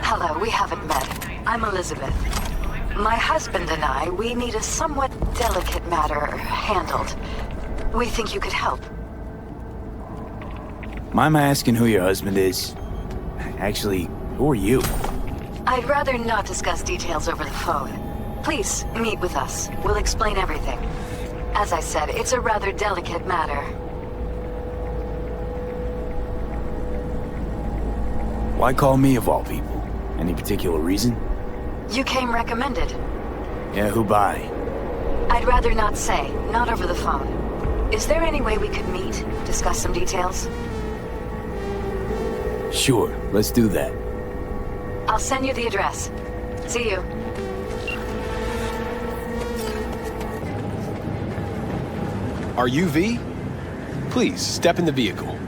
Hello, we haven't met. I'm Elizabeth. My husband and I, we need a somewhat delicate matter handled. We think you could help. Mind asking who your husband is? Actually, who are you? I'd rather not discuss details over the phone. Please, meet with us. We'll explain everything. As I said, it's a rather delicate matter. Why call me of all people? Any particular reason? You came recommended. Yeah, who by? I'd rather not say, not over the phone. Is there any way we could meet, discuss some details? Sure, let's do that. I'll send you the address. See you. Are you V? Please, step in the vehicle.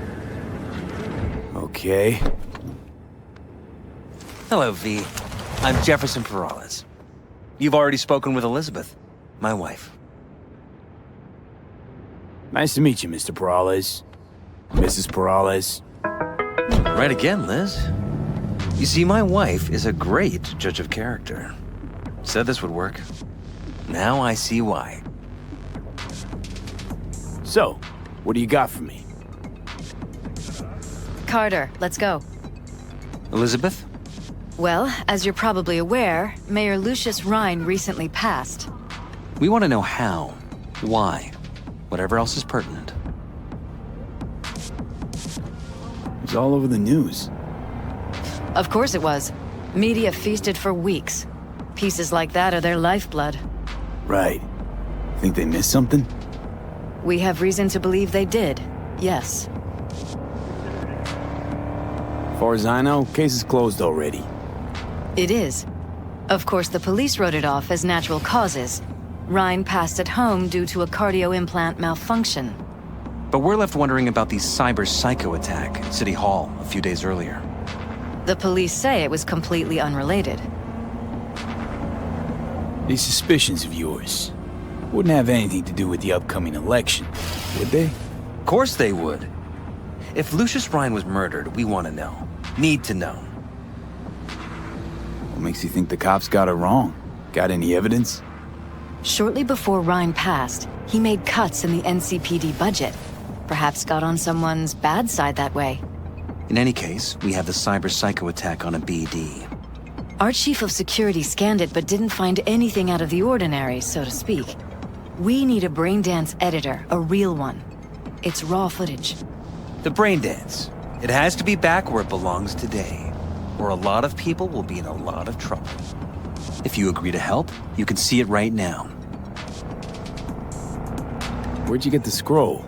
Okay. Hello, V. I'm Jefferson Peralez. You've already spoken with Elizabeth, my wife. Nice to meet you, Mr. Peralez. Mrs. Peralez. Right again, Liz. You see, my wife is a great judge of character. Said this would work. Now I see why. So, what do you got for me? Carter, let's go. Elizabeth? Well, as you're probably aware, Mayor Lucius Rhine recently passed. We want to know how, why, whatever else is pertinent. It's all over the news. Of course it was. Media feasted for weeks. Pieces like that are their lifeblood. Right. Think they missed something? We have reason to believe they did, yes. As far as I know, case is closed already. It is. Of course, the police wrote it off as natural causes. Rhine passed at home due to a cardio implant malfunction. But we're left wondering about the cyber psycho attack at City Hall a few days earlier. The police say it was completely unrelated. These suspicions of yours wouldn't have anything to do with the upcoming election, would they? Of course they would. If Lucius Rhine was murdered, we want to know. Need to know. What makes you think the cops got it wrong? Got any evidence? Shortly before Rhine passed, he made cuts in the NCPD budget. Perhaps got on someone's bad side that way. In any case, we have the cyber psycho attack on a BD. Our chief of security scanned it but didn't find anything out of the ordinary, so to speak. We need a braindance editor, a real one. It's raw footage. The brain dance. It has to be back where it belongs today, or a lot of people will be in a lot of trouble. If you agree to help, you can see it right now. Where'd you get the scroll?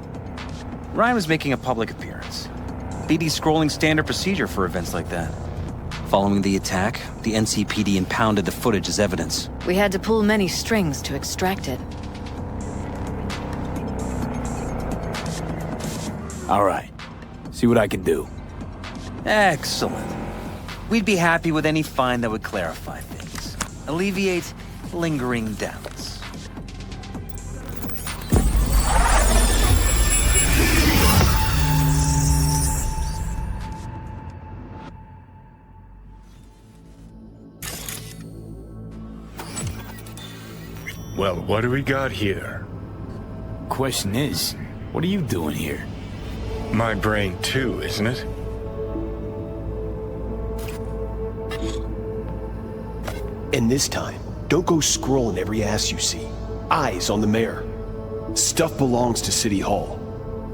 Ryan was making a public appearance. BD's scrolling standard procedure for events like that. Following the attack, the NCPD impounded the footage as evidence. We had to pull many strings to extract it. All right. See what I can do. Excellent. We'd be happy with any find that would clarify things. Alleviate lingering doubts. Well, what do we got here? Question is, what are you doing here? My brain too, isn't it? And this time, don't go scrolling every ass you see. Eyes on the mayor. Stuff belongs to City Hall.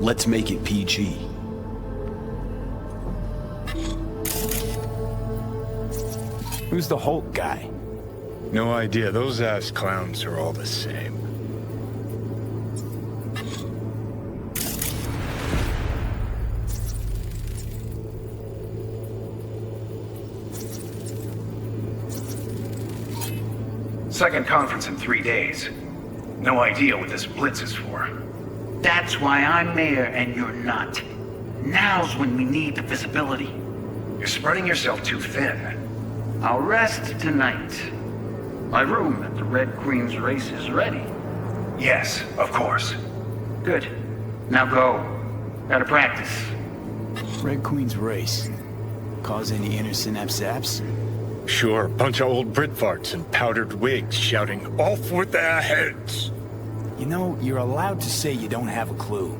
Let's make it PG. Who's the Hulk guy? No idea. Those ass clowns are all the same. Second conference in 3 days. No idea what this blitz is for. That's why I'm mayor and you're not. Now's when we need the visibility. You're spreading yourself too thin. I'll rest tonight. My room at the Red Queen's race is ready. Yes, of course. Good. Now go. Gotta practice. Red Queen's race. Cause any inner synapse? Sure, bunch of old Brit farts in powdered wigs shouting, "Off with their heads!" You know, you're allowed to say you don't have a clue.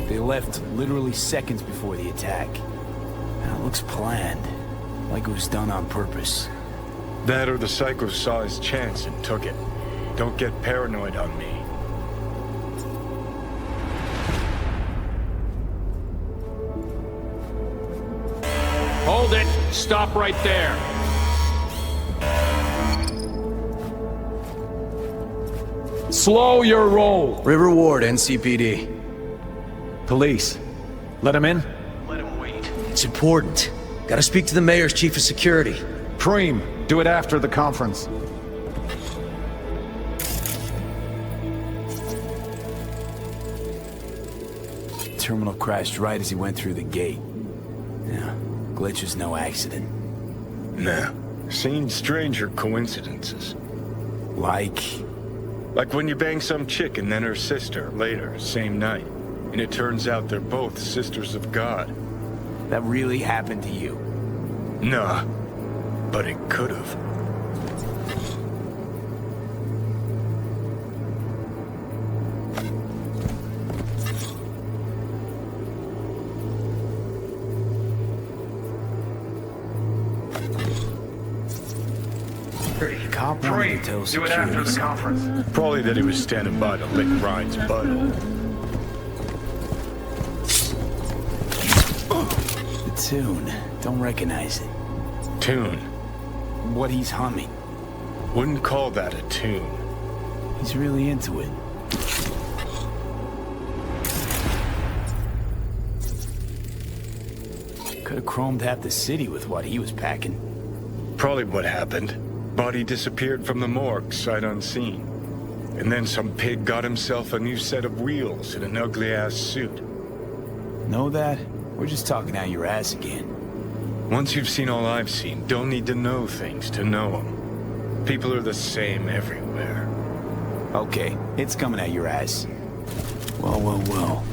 They left literally seconds before the attack. Now, it looks planned, like it was done on purpose. That or the psycho saw his chance and took it. Don't get paranoid on me. Hold it! Stop right there! Slow your roll! River Ward, NCPD. Police. Let him in? Let him wait. It's important. Gotta speak to the mayor's chief of security. Preem, do it after the conference. Terminal crashed right as he went through the gate. Yeah, glitch was no accident. Nah, seen stranger coincidences. Like When you bang some chick and then her sister later, same night. And it turns out they're both sisters of God. that really happened to you. Nah, but it could've. Cop wanted to tell Do it after the security. conference. Probably that he was standing by to lick Ryan's butt. The tune. Don't recognize it. Tune. What he's humming. Wouldn't call that a tune. He's really into it. Could have chromed half the city with what he was packing. Probably what happened. Body disappeared from the morgue, sight unseen. And then some pig got himself a new set of wheels and an ugly-ass suit. Know that? We're just talking out your ass again. Once you've seen all I've seen, don't need to know things to know them. People are the same everywhere. Okay, it's coming at your ass. Well, well, well.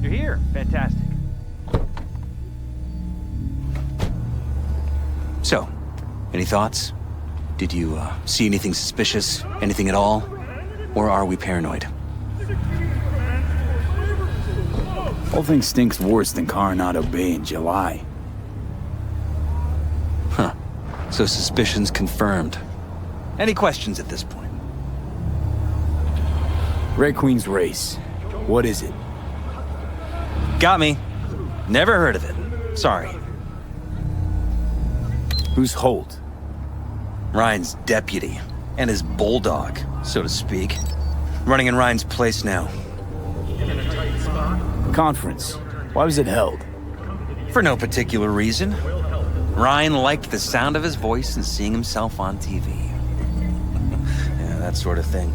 You're here. Fantastic. So, any thoughts? Did you see anything suspicious? Anything at all? Or are we paranoid? Whole thing stinks worse than Coronado Bay in July. Huh. So suspicions confirmed. Any questions at this point? Red Queen's race. What is it? Got me. Never heard of it. Sorry. Who's Holt? Ryan's deputy. And his bulldog, so to speak. Running in Ryan's place now. Conference. Why was it held? For no particular reason. Ryan liked the sound of his voice and seeing himself on TV. Yeah, that sort of thing.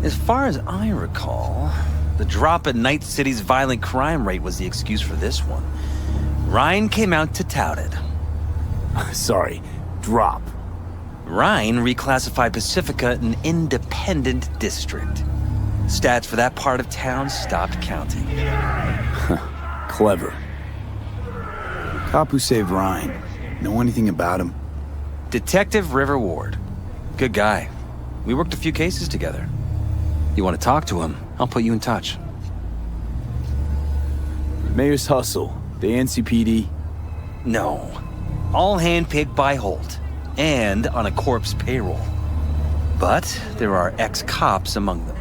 As far as I recall, the drop in Night City's violent crime rate was the excuse for this one. Ryan came out to tout it. Sorry, drop. Ryan reclassified Pacifica an independent district. Stats for that part of town stopped counting. Clever. Cop who saved Ryan. Know anything about him? Detective River Ward. Good guy. We worked a few cases together. You want to talk to him, I'll put you in touch. Mayor's Hustle. The NCPD. No. All handpicked by Holt. And on a corpse payroll. But there are ex-cops among them.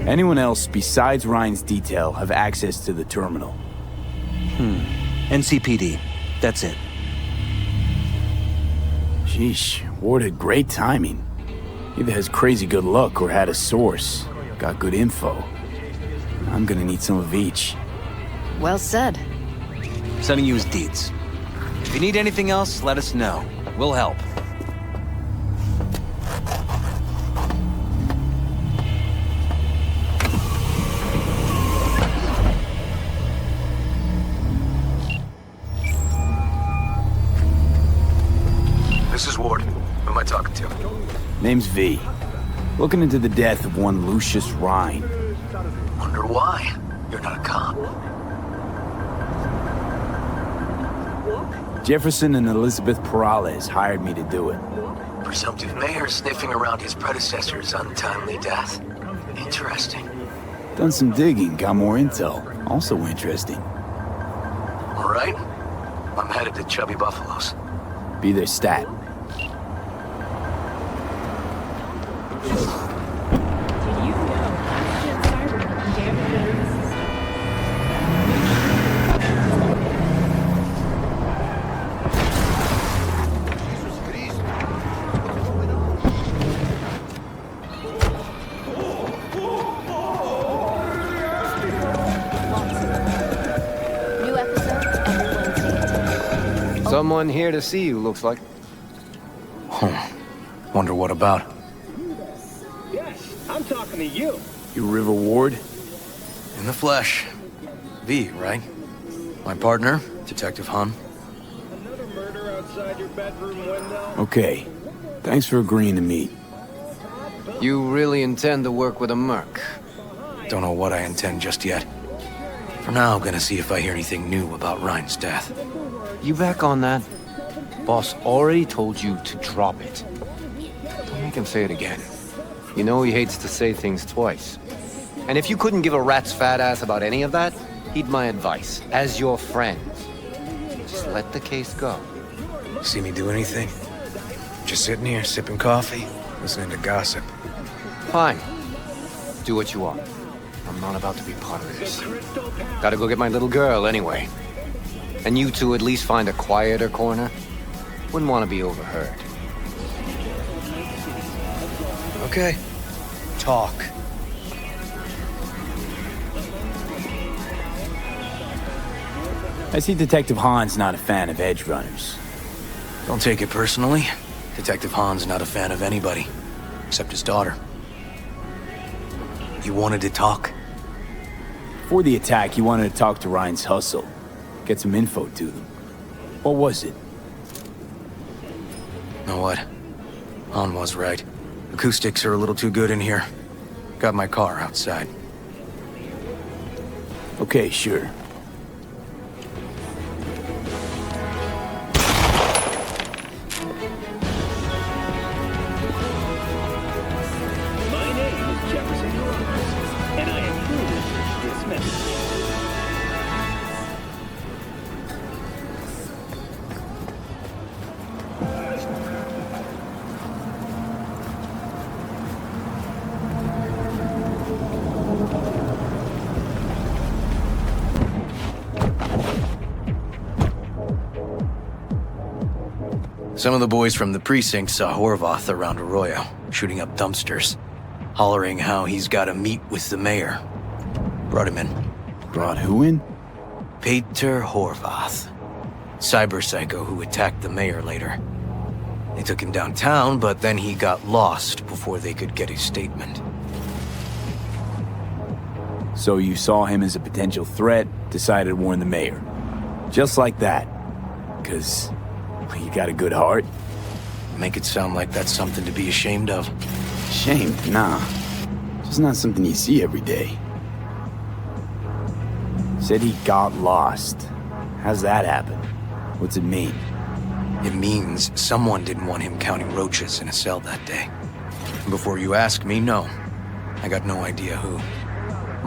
Anyone else besides Ryan's detail have access to the terminal? NCPD. That's it. Sheesh, Ward had great timing. Either has crazy good luck or had a source. Got good info. I'm gonna need some of each. Well said. Sending you his deeds. If you need anything else, let us know. We'll help. This is Ward. Who am I talking to? Name's V. Looking into the death of one Lucius Rhine. Wonder why? You're not a cop. Jefferson and Elizabeth Perales hired me to do it. Presumptive mayor sniffing around his predecessor's untimely death. Interesting. Done some digging, got more intel. Also interesting. All right. I'm headed to Chubby Buffalo's. Be their stat. Someone here to see you, looks like. Wonder what about? Yes, I'm talking to you. You River Ward? In the flesh. V, right? My partner, Detective Hun. Another murder outside your bedroom window? Okay. Thanks for agreeing to meet. You really intend to work with a merc? Don't know what I intend just yet. For now, I'm gonna see if I hear anything new about Ryan's death. You back on that? Boss already told you to drop it. Don't make him say it again. You know he hates to say things twice. And if you couldn't give a rat's fat ass about any of that, heed my advice. As your friend, just let the case go. See me do anything? Just sitting here, sipping coffee, listening to gossip. Fine. Do what you want. I'm not about to be part of this. Gotta go get my little girl anyway. And you two at least find a quieter corner? Wouldn't want to be overheard. Okay. Talk. I see Detective Hahn's not a fan of edge runners. Don't take it personally. Detective Han's not a fan of anybody, except his daughter. You wanted to talk? Before the attack, he wanted to talk to Ryan's hustle. Get some info to them. What was it? Know what? Han was right. Acoustics are a little too good in here. Got my car outside. Okay, sure. My name is Jefferson Perales, and I approve this message. Some of the boys from the precinct saw Horvath around Arroyo, shooting up dumpsters, hollering how he's got to meet with the mayor. Brought him in. Brought who in? Peter Horvath. Cyber psycho who attacked the mayor later. They took him downtown, but then he got lost before they could get his statement. So you saw him as a potential threat, decided to warn the mayor. Just like that. 'Cause you got a good heart? Make it sound like that's something to be ashamed of. Ashamed? Nah. Just not something you see every day. Said he got lost. How's that happen? What's it mean? It means someone didn't want him counting roaches in a cell that day. Before you ask me, no. I got no idea who.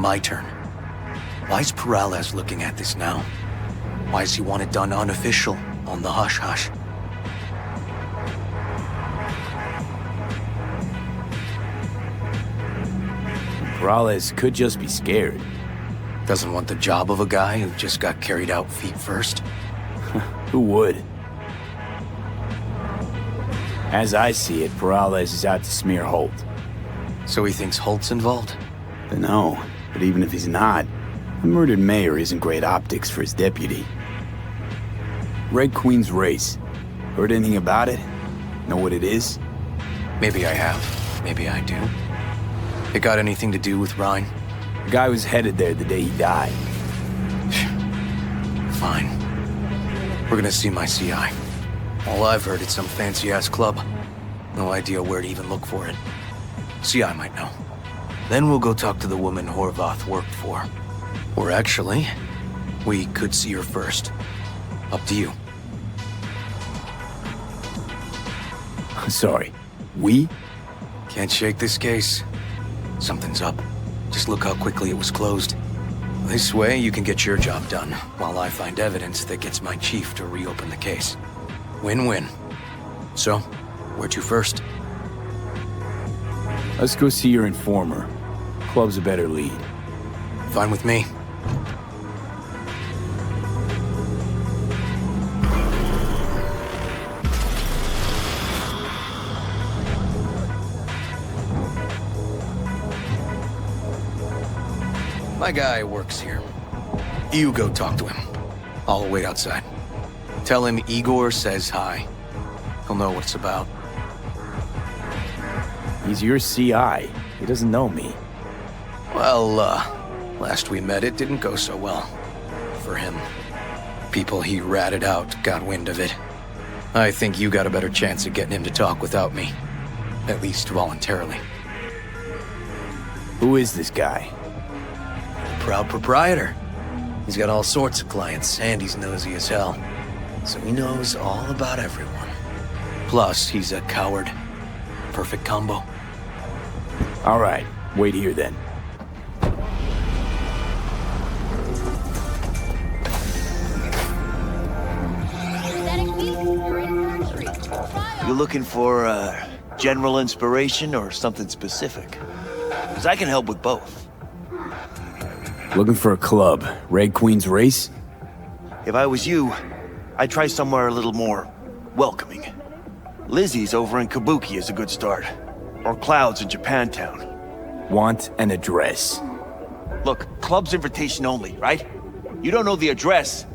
My turn. Why's Perales looking at this now? Why does he want it done unofficial, on the hush-hush? Perales could just be scared. Doesn't want the job of a guy who just got carried out feet first? Who would? As I see it, Peralez is out to smear Holt. So he thinks Holt's involved? No, but even if he's not, the murdered mayor isn't great optics for his deputy. Red Queen's race. Heard anything about it? Know what it is? Maybe I have. Maybe I do. It got anything to do with Ryan? The guy was headed there the day he died. Fine. We're gonna see my CI. All I've heard is some fancy-ass club. No idea where to even look for it. CI might know. Then we'll go talk to the woman Horvath worked for. Or actually, we could see her first. Up to you. I'm sorry. We? Can't shake this case. Something's up. Just look how quickly it was closed. This way, you can get your job done, while I find evidence that gets my chief to reopen the case. Win-win. So, where to first? Let's go see your informer. Club's a better lead. Fine with me. My guy works here. You go talk to him. I'll wait outside. Tell him Igor says hi. He'll know what it's about. He's your CI. He doesn't know me. Well, last we met, it didn't go so well. For him. People he ratted out got wind of it. I think you got a better chance of getting him to talk without me. At least voluntarily. Who is this guy? Proud proprietor. He's got all sorts of clients, and he's nosy as hell. So he knows all about everyone. Plus, he's a coward. Perfect combo. All right, wait here then. You looking for general inspiration or something specific? Because I can help with both. Looking for a club. Red Queen's race? If I was you, I'd try somewhere a little more welcoming. Lizzie's over in Kabuki is a good start. Or Cloud's in Japantown. Want an address. Look, club's invitation only, right? You don't know the address.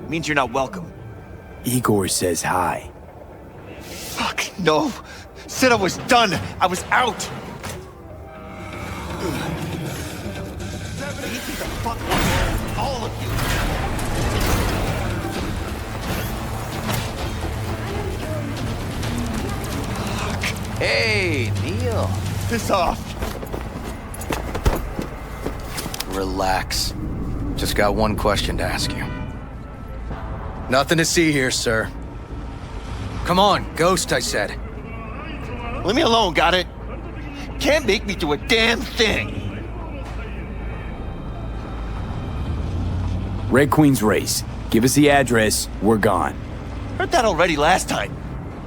Means you're not welcome. Igor says hi. Fuck, no. Said I was done. I was out. Fuck all of you. Fuck. Hey, Neil. Piss off. Relax. Just got one question to ask you. Nothing to see here, sir. Come on, Ghost, I said. Leave me alone, got it? Can't make me do a damn thing. Red Queen's race. Give us the address, we're gone. Heard that already last time.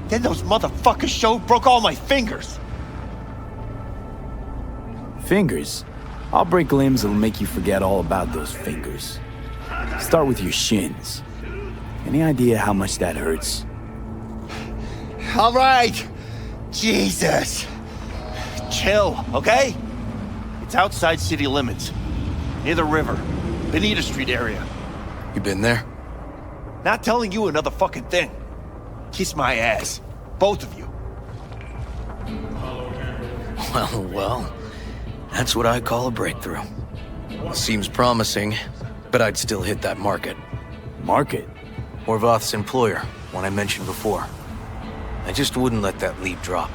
Then those motherfuckers broke all my fingers. Fingers? I'll break limbs that'll make you forget all about those fingers. Start with your shins. Any idea how much that hurts? All right. Jesus. Chill, okay? It's outside city limits. Near the river. Benita Street area. You been there? Not telling you another fucking thing. Kiss my ass. Both of you. Well. That's what I call a breakthrough. Seems promising, but I'd still hit that market. Market? Horvath's employer, one I mentioned before. I just wouldn't let that lead drop.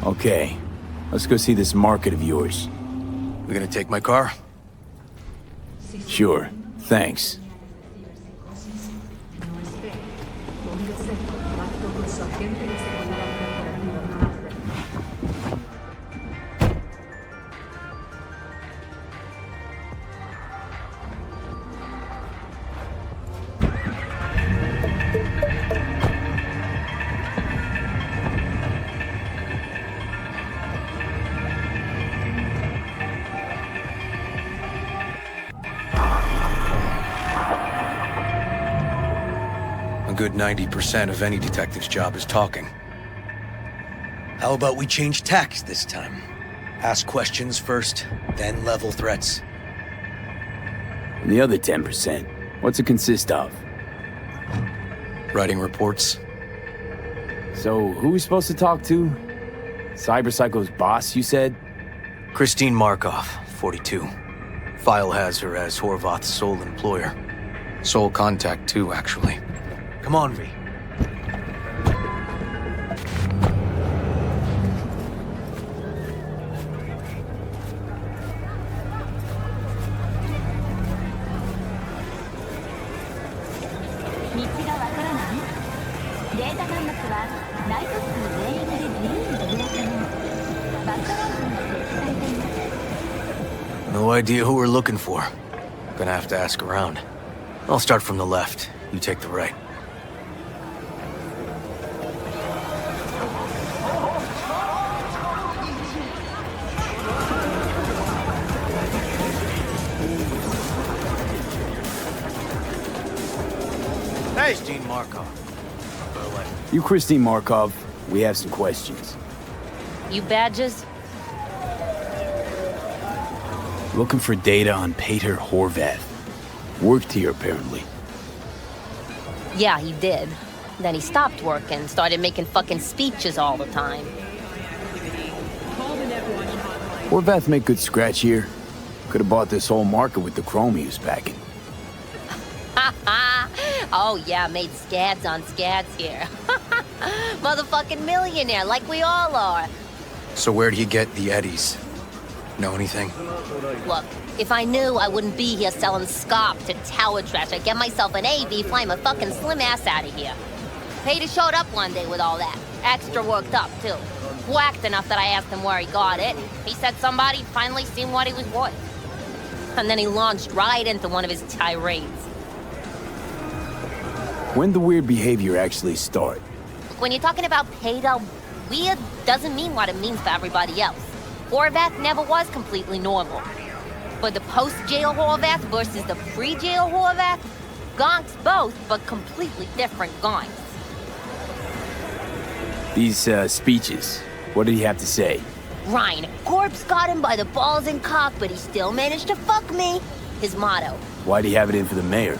Okay. Let's go see this market of yours. We gonna take my car? Sure. Thanks. good 90% of any detective's job is talking. How about we change tacks this time? Ask questions first, then level threats. And the other 10%, what's it consist of? Writing reports. So, who are we supposed to talk to? Cyberpsycho's boss, you said? Christine Markov, 42. File has her as Horvath's sole employer. Sole contact, too, actually. Come on, V. No idea who we're looking for. Gonna have to ask around. I'll start from the left. You take the right. Hey, Christine Markov. You Christine Markov, we have some questions. You badges? Looking for data on Peter Horvath. Worked here, apparently. Yeah, he did. Then he stopped working, started making fucking speeches all the time. Horvath make good scratch here. Could have bought this whole market with the chrome he was packing. Oh yeah, made scads on scads here. Motherfucking millionaire, like we all are. So where'd he get the eddies? Know anything? Look, if I knew, I wouldn't be here selling scop to tower trash. I'd get myself an AV, fly my fucking slim ass out of here. Peter showed up one day with all that. Extra worked up, too. Whacked enough that I asked him where he got it. He said somebody finally seen what he was worth. And then he launched right into one of his tirades. When the weird behavior actually start? When you're talking about Peter, weird doesn't mean what it means for everybody else. Horvath never was completely normal. But the post-jail Horvath versus the pre-jail Horvath, gonks both, but completely different gonks. These, speeches, what did he have to say? Ryan, corpse got him by the balls and cock, but he still managed to fuck me. His motto. Why'd he have it in for the mayor?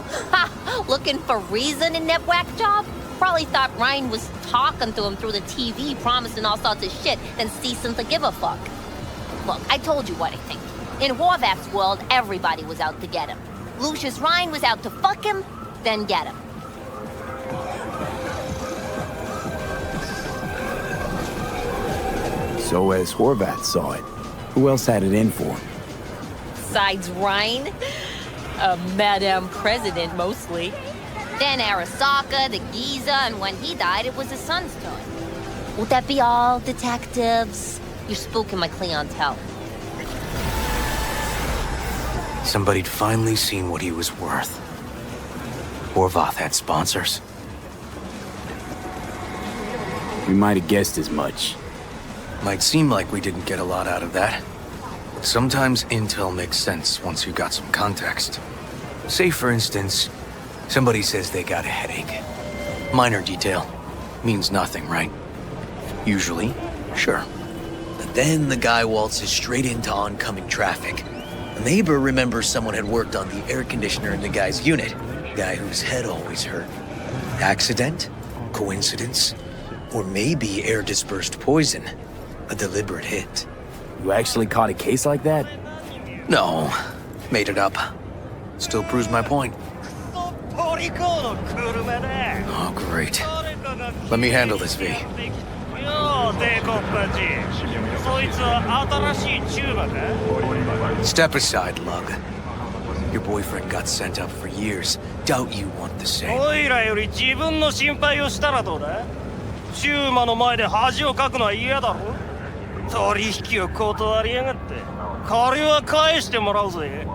Ha! Looking for reason in that whack job? Probably thought Ryan was talking to him through the TV, promising all sorts of shit, then ceasing to give a fuck. Look, I told you what I think. In Horvath's world, everybody was out to get him. Lucius Ryan was out to fuck him, then get him. So as Horvath saw it, who else had it in for him? Besides Ryan? Madame President, mostly. Then Arasaka, the Giza, and when he died, it was his son's turn. Would that be all, detectives? You're spooking my clientele. Somebody'd finally seen what he was worth. Horvath had sponsors. We might have guessed as much. Might seem like we didn't get a lot out of that. But sometimes intel makes sense once you got some context. Say, for instance, somebody says they got a headache. Minor detail. Means nothing, right? Usually, sure. But then the guy waltzes straight into oncoming traffic. A neighbor remembers someone had worked on the air conditioner in the guy's unit. Guy whose head always hurt. Accident? Coincidence? Or maybe air-dispersed poison. A deliberate hit. You actually caught a case like that? No. Made it up. Still proves my point. Oh, great. Let me handle this, V. Step aside, Lug. Your boyfriend got sent up for years. Doubt you want the same. おいらより自分の心配をしたらどうだ？チューマの前で恥をかくのは嫌だろ？取引を断りやがって。借りは返してもらうぜ。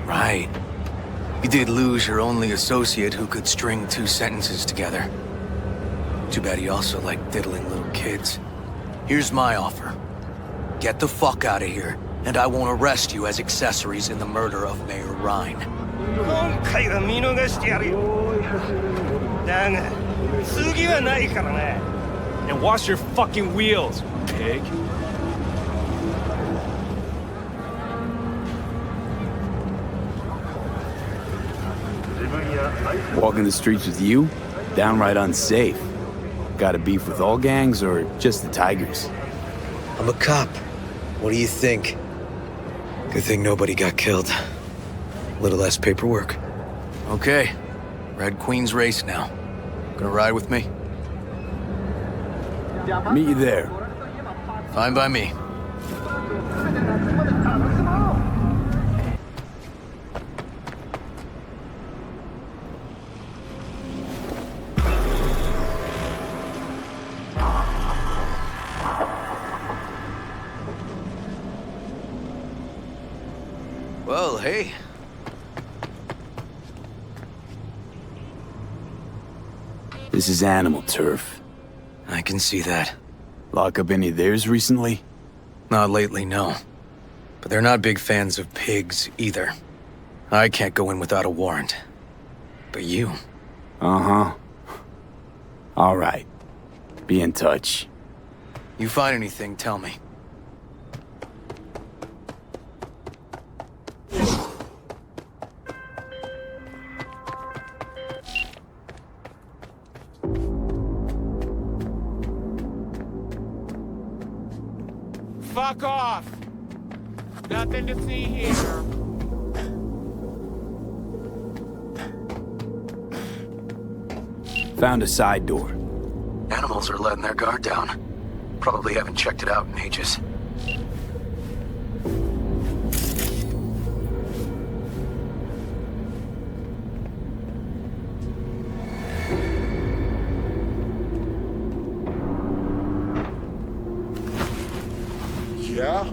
Right. You did lose your only associate who could string two sentences together. Too bad he also liked diddling little kids. Here's my offer. Get the fuck out of here, and I won't arrest you as accessories in the murder of Mayor Ryan. 今回は見逃してやるよ。だが、次はないからな。And wash your fucking wheels, pig. Walking the streets with you? Downright unsafe. Got a beef with all gangs or just the Tigers? I'm a cop. What do you think? Good thing nobody got killed. A little less paperwork. Okay. Red Queen's race now. Gonna ride with me? Meet you there. Fine by me. Well, hey. This is animal turf. I can see that. Lock up any of theirs recently? Not lately, no. But they're not big fans of pigs, either. I can't go in without a warrant. But you... Uh-huh. All right. Be in touch. You find anything, tell me. Fuck off! Nothing to see here. Found a side door. Animals are letting their guard down. Probably haven't checked it out in ages. Yeah?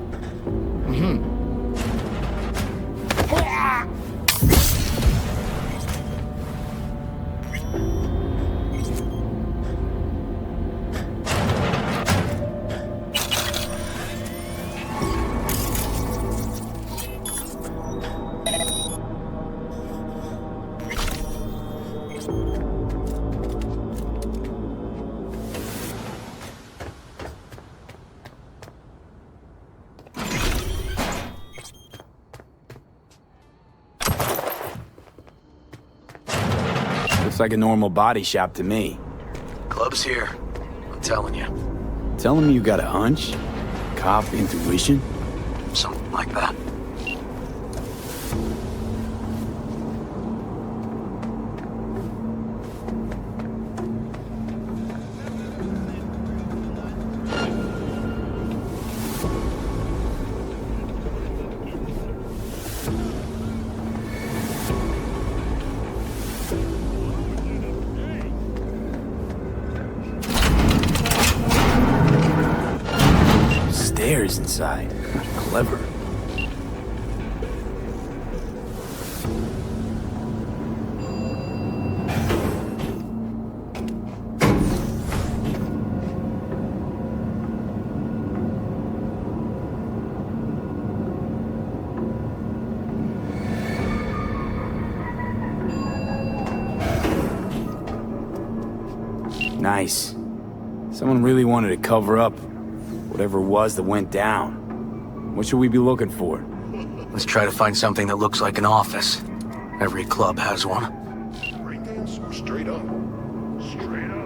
Looks like a normal body shop to me. Club's here. I'm telling you. Telling me you got a hunch? Cop intuition? Something like that. Stairs inside. Clever. Nice. Someone really wanted to cover up whatever it was that went down. What should we be looking for? Let's try to find something that looks like an office. Every club has one. Straight up. Straight up.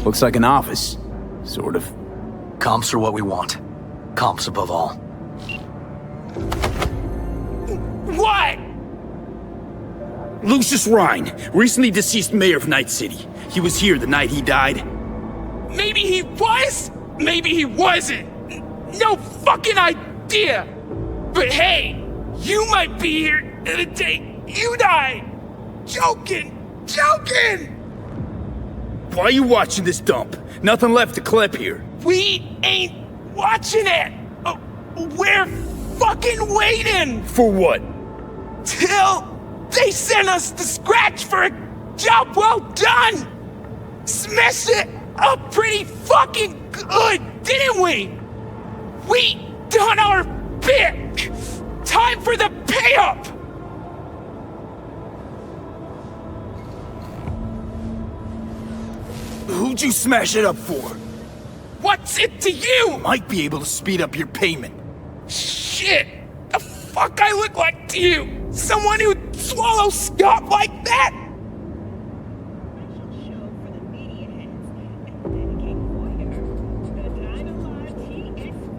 Looks like an office. Sort of. Comps are what we want. Comps above all. What? Lucius Rhine, recently deceased mayor of Night City. He was here the night he died. Maybe he was, maybe he wasn't. No fucking idea. But hey, you might be here the day you died. Joking. Why are you watching this dump? Nothing left to clip here. We ain't watching it. We're fucking waiting. For what? Till they send us the scratch for a job well done. Smashed it up pretty fucking good, didn't we? We done our bit. Time for the pay-up. Who'd you smash it up for? What's it to you? Might be able to speed up your payment. Shit! The fuck I look like to you? Someone who'd swallow Scott like that?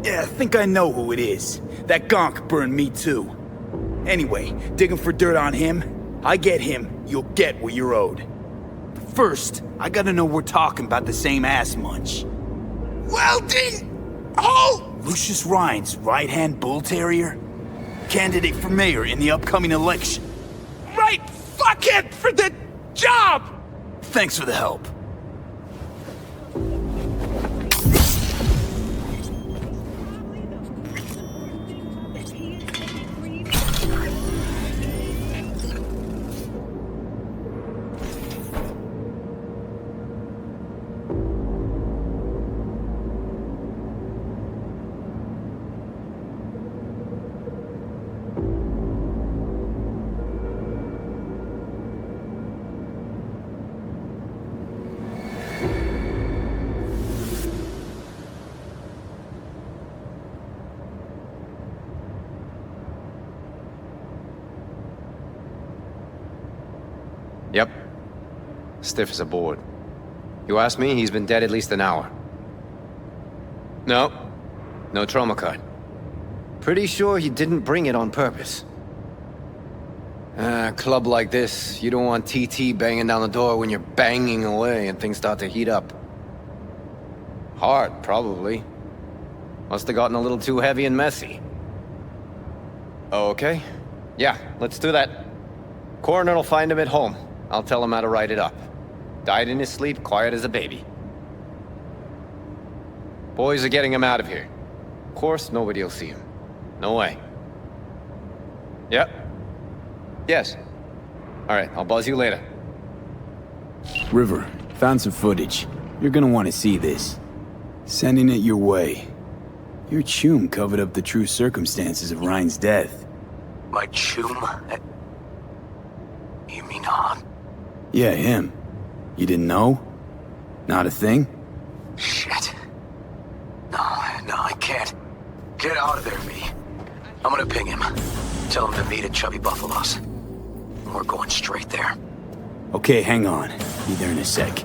Yeah, I think I know who it is. That gonk burned me too. Anyway, digging for dirt on him. I get him, you'll get what you're owed. But first, I gotta know we're talking about the same ass munch. Welding! Oh! Lucius Rhine's right-hand bull terrier? Candidate for mayor in the upcoming election. Right fuckhead for the job! Thanks for the help. Yep. Stiff as a board. You ask me, he's been dead at least an hour. No. No trauma card. Pretty sure he didn't bring it on purpose. A club like this, you don't want TT banging down the door when you're banging away and things start to heat up. Hard, probably. Must have gotten a little too heavy and messy. Okay. Yeah, let's do that. Coroner will find him at home. I'll tell him how to write it up. Died in his sleep, quiet as a baby. Boys are getting him out of here. Of course, nobody will see him. No way. Yep. Yes. All right, I'll buzz you later. River, found some footage. You're gonna want to see this. Sending it your way. Your chum covered up the true circumstances of Rhine's death. My chum? You mean Han? Yeah, him. You didn't know? Not a thing? Shit. No, I can't. Get out of there, V. I'm gonna ping him. Tell him to meet at Chubby Buffalo's. We're going straight there. Okay, hang on. Be there in a sec.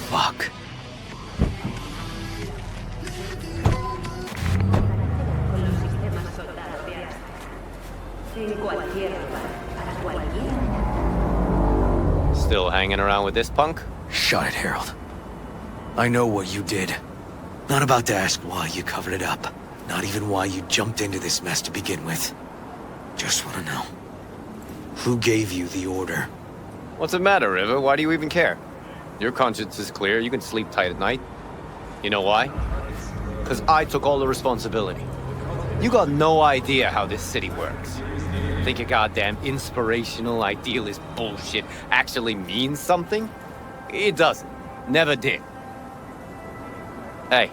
Fuck. Still hanging around with this punk? Shut it, Harold. I know what you did. Not about to ask why you covered it up. Not even why you jumped into this mess to begin with. Just want to know. Who gave you the order? What's the matter, River? Why do you even care? Your conscience is clear. You can sleep tight at night. You know why? Because I took all the responsibility. You got no idea how this city works. Think your goddamn inspirational, idealist bullshit actually means something? It doesn't. Never did. Hey,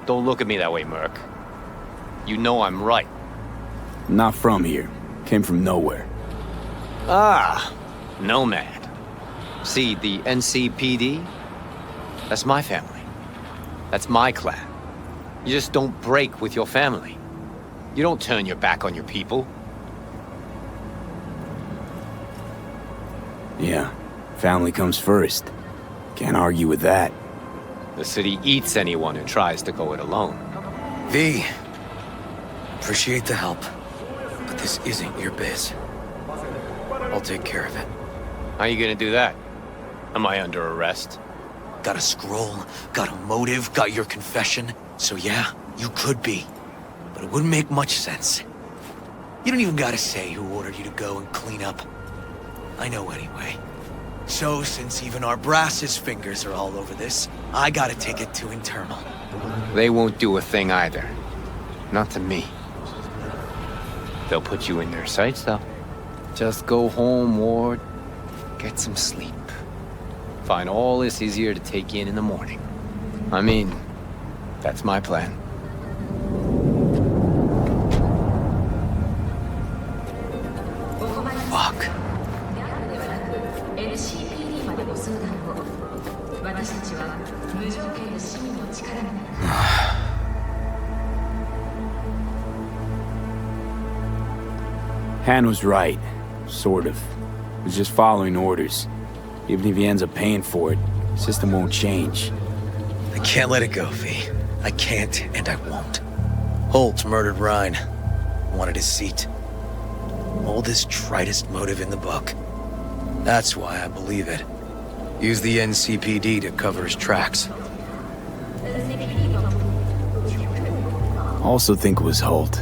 don't look at me that way, Merc. You know I'm right. Not from here. Came from nowhere. Ah, nomad. See, the NCPD? That's my family. That's my clan. You just don't break with your family. You don't turn your back on your people. Yeah, family comes first. Can't argue with that. The city eats anyone who tries to go it alone. V. Appreciate the help, but this isn't your biz. I'll take care of it. How you gonna do that? Am I under arrest? Got a scroll, got a motive, got your confession. So yeah, you could be. But it wouldn't make much sense. You don't even gotta say who ordered you to go and clean up. I know anyway. So since even our brass's fingers are all over this, I gotta take it to internal. They won't do a thing either. Not to me. They'll put you in their sights, though. Just go home, Ward. Get some sleep. Find all this easier to take in the morning. I mean, that's my plan. Fuck. Han was right. Sort of. Was just following orders. Even if he ends up paying for it, the system won't change. I can't let it go, V. I can't, and I won't. Holt murdered Ryan. Wanted his seat. Oldest, tritest motive in the book. That's why I believe it. Use the NCPD to cover his tracks. Also think it was Holt.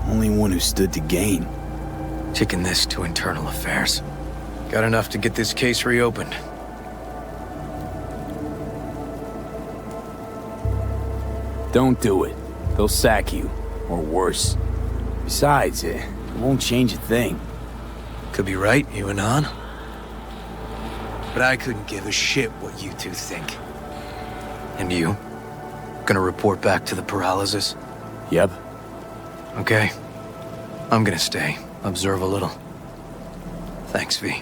Only one who stood to gain. Taking this to internal affairs. Got enough to get this case reopened. Don't do it. They'll sack you. Or worse. Besides, it won't change a thing. Could be right, you and An. But I couldn't give a shit what you two think. And you? Gonna report back to the paralysis? Yep. Okay. I'm gonna stay. Observe a little. Thanks, V.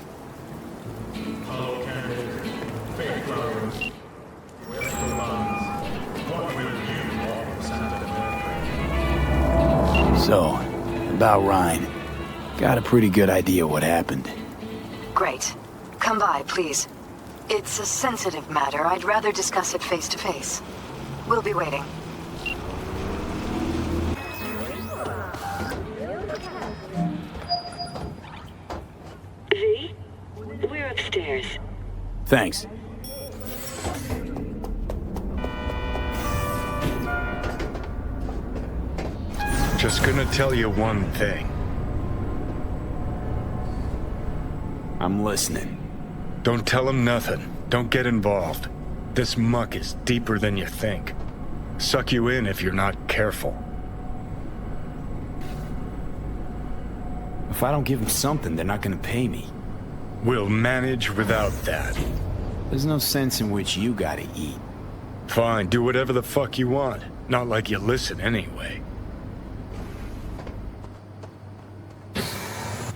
So, about Ryan. Got a pretty good idea what happened. Great. Come by, please. It's a sensitive matter. I'd rather discuss it face to face. We'll be waiting. V? We're upstairs. Thanks. Just gonna tell you one thing. I'm listening. Don't tell him nothing. Don't get involved. This muck is deeper than you think. Suck you in if you're not careful. If I don't give them something, they're not gonna pay me. We'll manage without that. There's no sense in which you gotta eat. Fine, do whatever the fuck you want. Not like you listen anyway.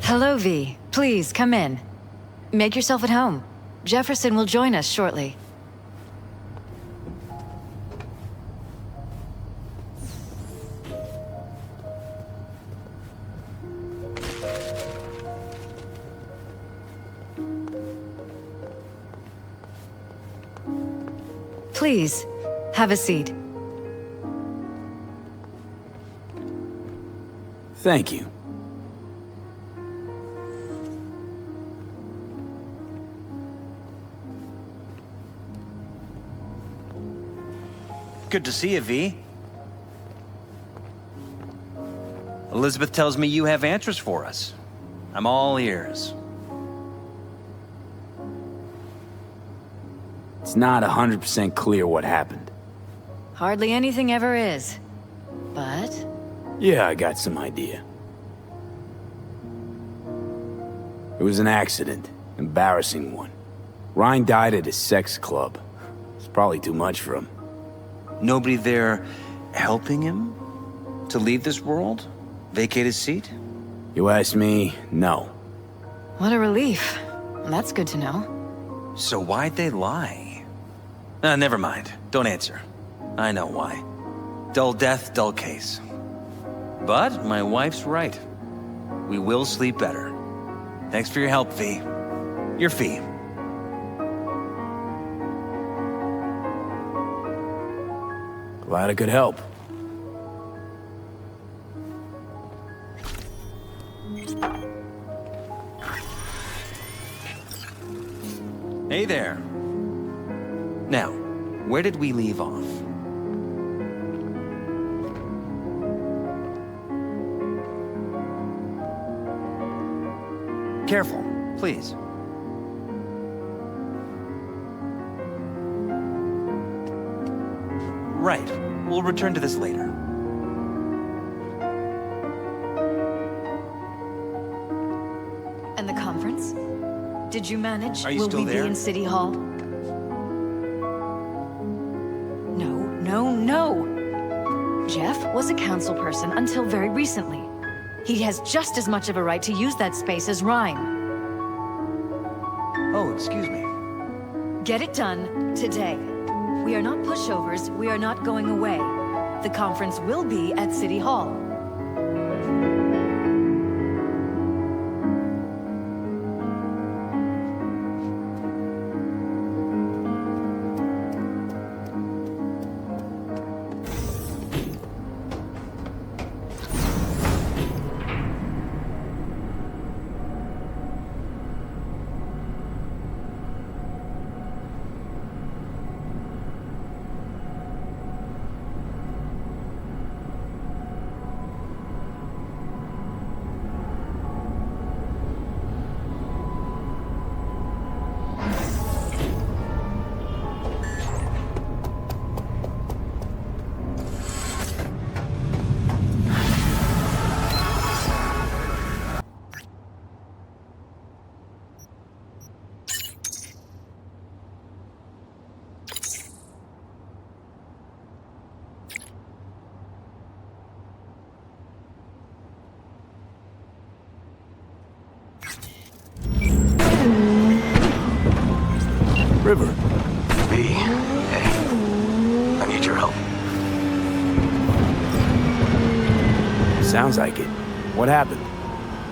Hello, V. Please, come in. Make yourself at home. Jefferson will join us shortly. Please, have a seat. Thank you. Good to see you, V. Elizabeth tells me you have answers for us. I'm all ears. It's not 100% clear what happened. Hardly anything ever is. But... Yeah, I got some idea. It was an accident. Embarrassing one. Ryan died at his sex club. It's probably too much for him. Nobody there helping him to leave this world? Vacate his seat? You ask me, no. What a relief. That's good to know. So why'd they lie? Never mind. Don't answer. I know why. Dull death, dull case. But my wife's right. We will sleep better. Thanks for your help, V. Your fee. Glad I could help. Hey there. Now, where did we leave off? Careful, please. Right. We'll return to this later. And the conference? Did you manage? Are you Will still we there? be in City Hall? No. Jeff was a council person until very recently. He has just as much of a right to use that space as Ryan. Oh, excuse me. Get it done today. We are not pushovers. We are not going away. The conference will be at City Hall. River. V, hey. I need your help. Sounds like it. What happened?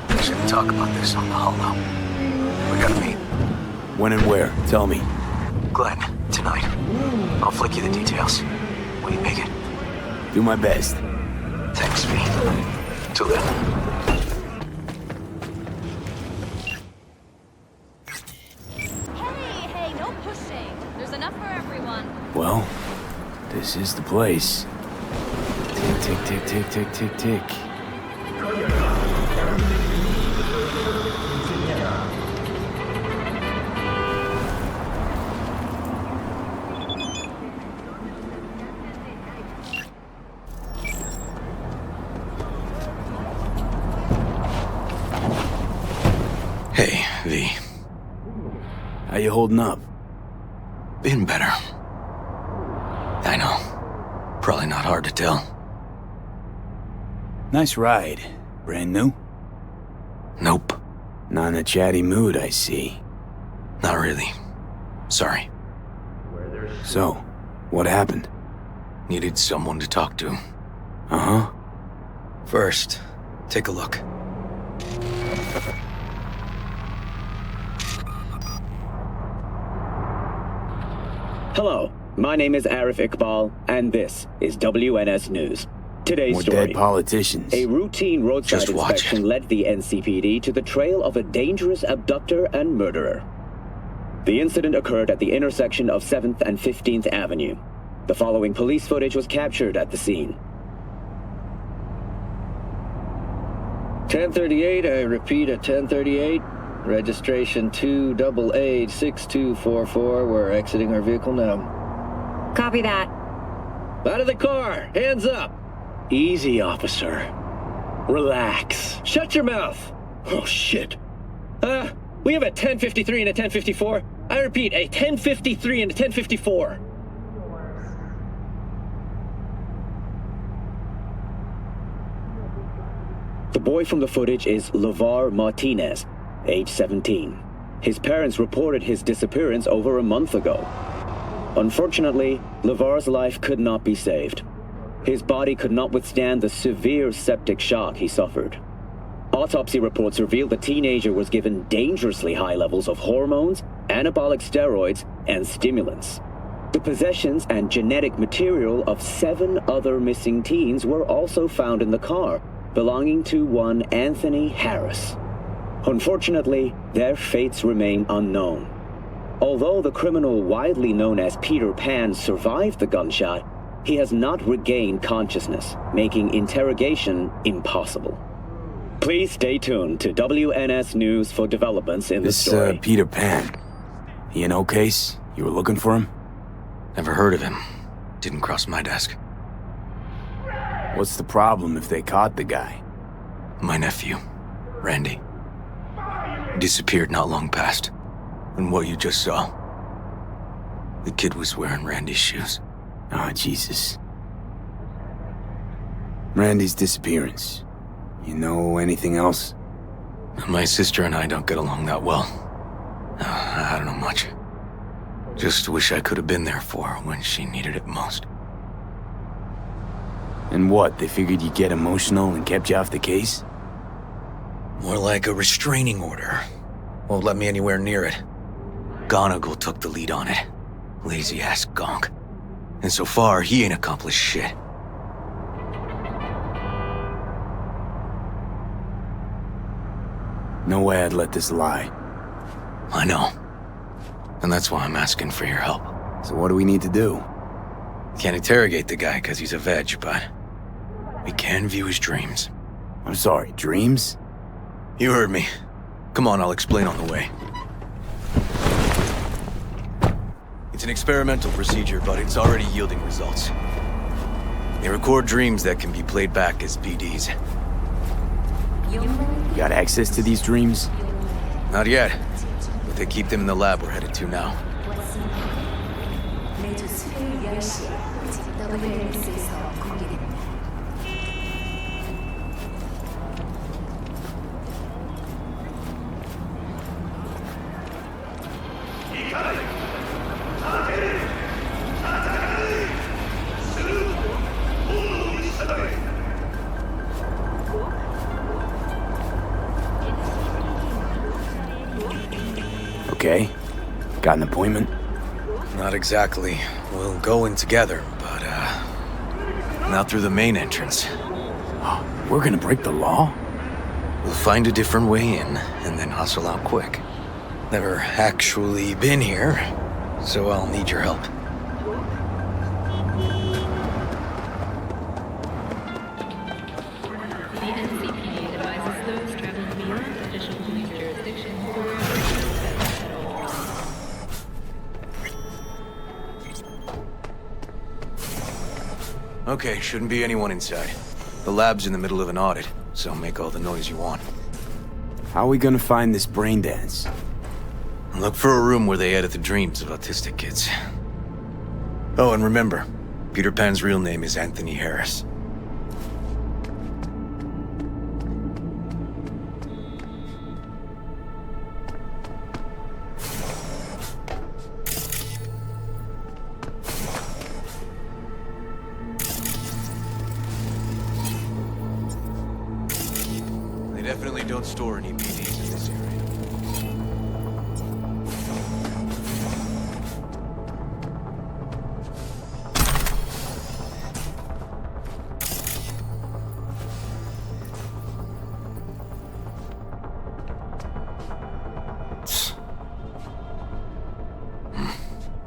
We shouldn't talk about this on the holo. We gotta meet. When and where? Tell me. Glenn, tonight. I'll flick you the details. Will you make it? Do my best. Thanks, V. Till then. Well, this is the place. Tick, tick, tick, tick, tick, tick, tick. Hey, V. How you holding up? Been better. I know. Probably not hard to tell. Nice ride. Brand new? Nope. Not in a chatty mood, I see. Not really. Sorry. So, what happened? Needed someone to talk to. Uh-huh. First, take a look. Hello, my name is Arif Iqbal, and this is WNS News. Today's More story. dead politicians. A routine roadside inspection led the NCPD to the trail of a dangerous abductor and murderer. The incident occurred at the intersection of 7th and 15th Avenue. The following police footage was captured at the scene. 1038, I repeat at 1038. Registration 2AA6244. We're exiting our vehicle now. Copy that. Out of the car! Hands up! Easy, officer. Relax. Shut your mouth! Oh, shit. We have a 1053 and a 1054. I repeat, a 1053 and a 1054. The boy from the footage is LeVar Martinez, age 17. His parents reported his disappearance over a month ago. Unfortunately, LeVar's life could not be saved. His body could not withstand the severe septic shock he suffered. Autopsy reports revealed the teenager was given dangerously high levels of hormones, anabolic steroids, and stimulants. The possessions and genetic material of 7 other missing teens were also found in the car, belonging to one Anthony Harris. Unfortunately, their fates remain unknown. Although the criminal widely known as Peter Pan survived the gunshot, he has not regained consciousness, making interrogation impossible. Please stay tuned to WNS News for developments in the story. This, Peter Pan. He in O-Case? You were looking for him? Never heard of him. Didn't cross my desk. What's the problem if they caught the guy? My nephew, Randy. Disappeared not long past. And what you just saw. The kid was wearing Randy's shoes. Oh, Jesus. Randy's disappearance. You know anything else? My sister and I don't get along that well. I don't know much. Just wish I could have been there for her when she needed it most. And what, they figured you'd get emotional and kept you off the case? More like a restraining order. Won't let me anywhere near it. Gonigal took the lead on it. Lazy-ass gonk. And so far, he ain't accomplished shit. No way I'd let this lie. I know. And that's why I'm asking for your help. So what do we need to do? Can't interrogate the guy because he's a veg, but we can view his dreams. I'm sorry, dreams? You heard me. Come on, I'll explain on the way. It's an experimental procedure, but it's already yielding results. They record dreams that can be played back as BDs. You got access to these dreams? Not yet, but they keep them in the lab we're headed to now. Okay. Got an appointment? Not exactly. We'll go in together, but, not through the main entrance. We're gonna break the law? We'll find a different way in, and then hustle out quick. Never actually been here, so I'll need your help. Okay, shouldn't be anyone inside. The lab's in the middle of an audit, so make all the noise you want. How are we gonna find this brain dance? Look for a room where they edit the dreams of autistic kids. Oh, and remember, Peter Pan's real name is Anthony Harris. They definitely don't store any PDs in this area.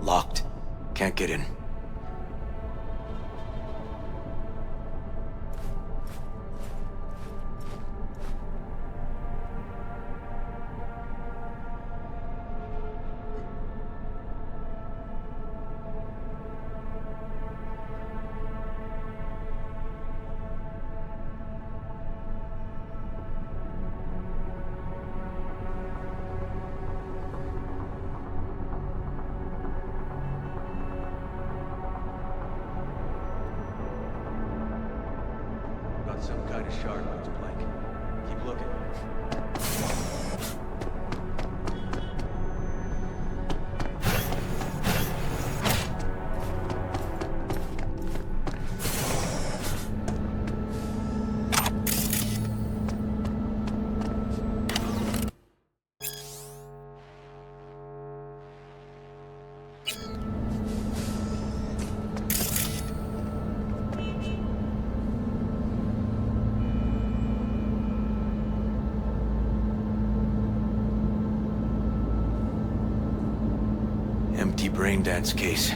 Locked. Can't get in. shard when it's blank. Keep looking. Empty brain dance case.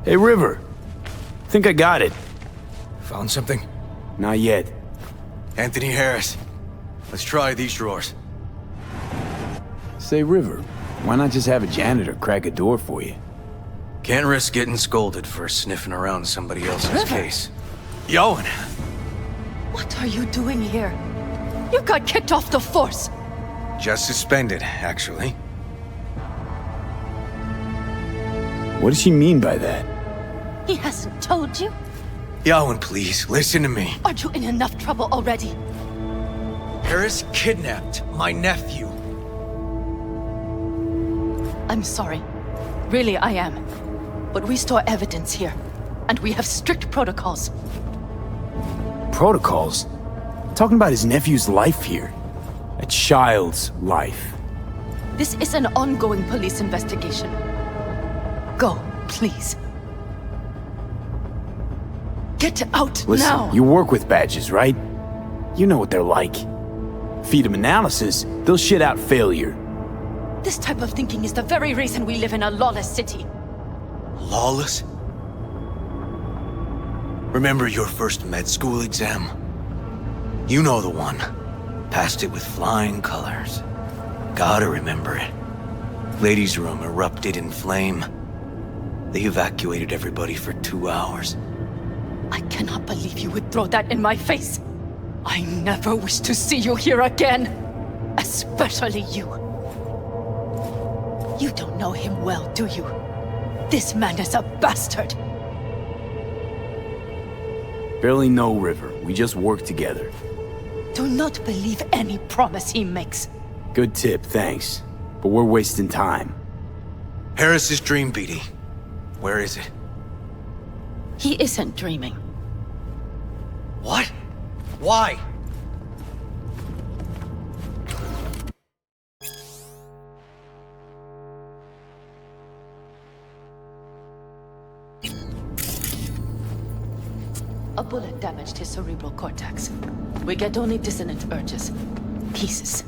Hey, River. Think I got it. Found something? Not yet. Anthony Harris. Let's try these drawers. Say, River, why not just have a janitor crack a door for you? Can't risk getting scolded for sniffing around somebody else's River. case. Yoan! What are you doing here? You got kicked off the force! Just suspended, actually. What does she mean by that? He hasn't told you? Yoan, please, listen to me. Are you in enough trouble already? Harris kidnapped my nephew. I'm sorry. Really, I am. But we store evidence here, and we have strict protocols. Protocols? Talking about his nephew's life here. A child's life. This is an ongoing police investigation. Go, please. Get out Listen, now! you work with badges, right? You know what they're like. Feed them analysis, they'll shit out failure. This type of thinking is the very reason we live in a lawless city. Lawless? Remember your first med school exam? You know the one. Passed it with flying colors. Gotta remember it. Ladies' room erupted in flame. They evacuated everybody for 2 hours. I cannot believe you would throw that in my face. I never wish to see you here again. Especially you. You don't know him well, do you? This man is a bastard. Barely know River. We just work together. Do not believe any promise he makes. Good tip, thanks. But we're wasting time. Harris's dream, BD. Where is it? He isn't dreaming. What? Why? A bullet damaged his cerebral cortex. We get only dissonant urges. Pieces.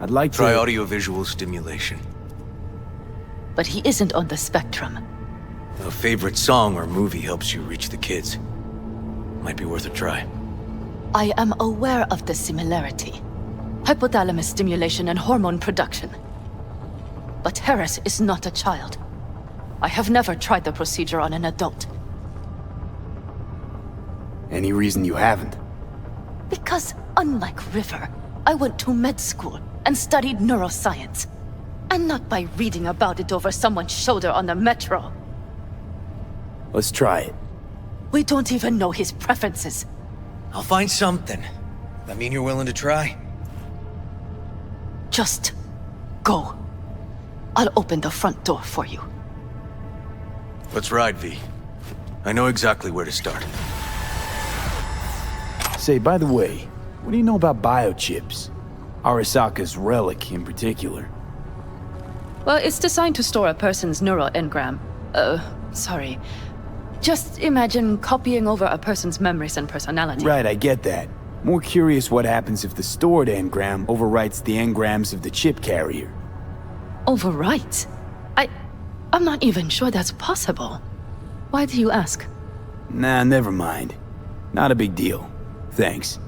I'd like Try to... audiovisual stimulation. But he isn't on the spectrum. A favorite song or movie helps you reach the kids. Might be worth a try. I am aware of the similarity. Hypothalamus stimulation and hormone production. But Harris is not a child. I have never tried the procedure on an adult. Any reason you haven't? Because, unlike River, I went to med school and studied neuroscience. And not by reading about it over someone's shoulder on the metro. Let's try it. We don't even know his preferences. I'll find something. That mean you're willing to try? Just go. I'll open the front door for you. Let's ride, V. I know exactly where to start. Say, by the way, what do you know about biochips? Arasaka's relic in particular. Well, it's designed to store a person's neural engram. Sorry. Just imagine copying over a person's memories and personality. Right, I get that. More curious what happens if the stored engram overwrites the engrams of the chip carrier. Overwrite? I'm not even sure that's possible. Why do you ask? Nah, never mind. Not a big deal. Thanks.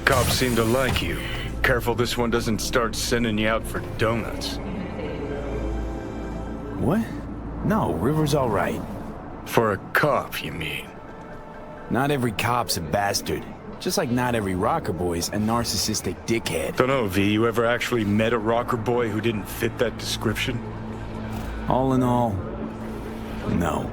Cops seem to like you. Careful this one doesn't start sending you out for donuts. What? No, River's all right. For a cop, you mean? Not every cop's a bastard. Just like not every rocker boy's a narcissistic dickhead. Dunno, V, you ever actually met a rocker boy who didn't fit that description? All in all, no.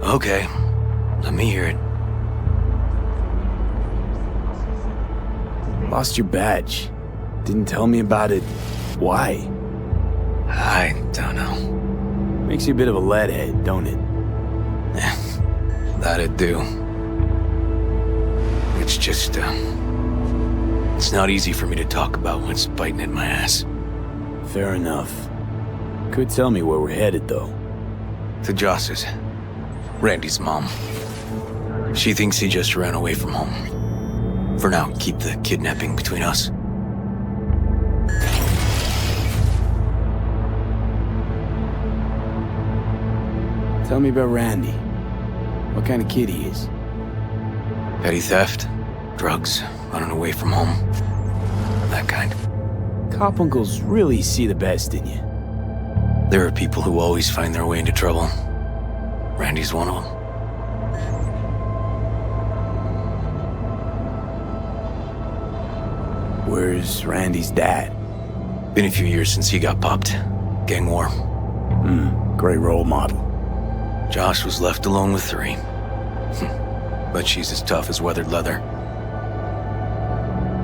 Okay, let me hear it. Lost your badge. Didn't tell me about it. Why? I don't know. Makes you a bit of a leadhead, don't it? That it do. It's just, it's not easy for me to talk about when it's biting at my ass. Fair enough. Could tell me where we're headed, though. To Joss's. Randy's mom. She thinks he just ran away from home. For now, keep the kidnapping between us. Tell me about Randy. What kind of kid he is? Petty theft, drugs, running away from home. That kind. Cop uncles really see the best in you. There are people who always find their way into trouble. Randy's one of them. Where's Randy's dad? Been a few years since he got popped. Gang war. Great role model. Josh was left alone with 3. But she's as tough as weathered leather.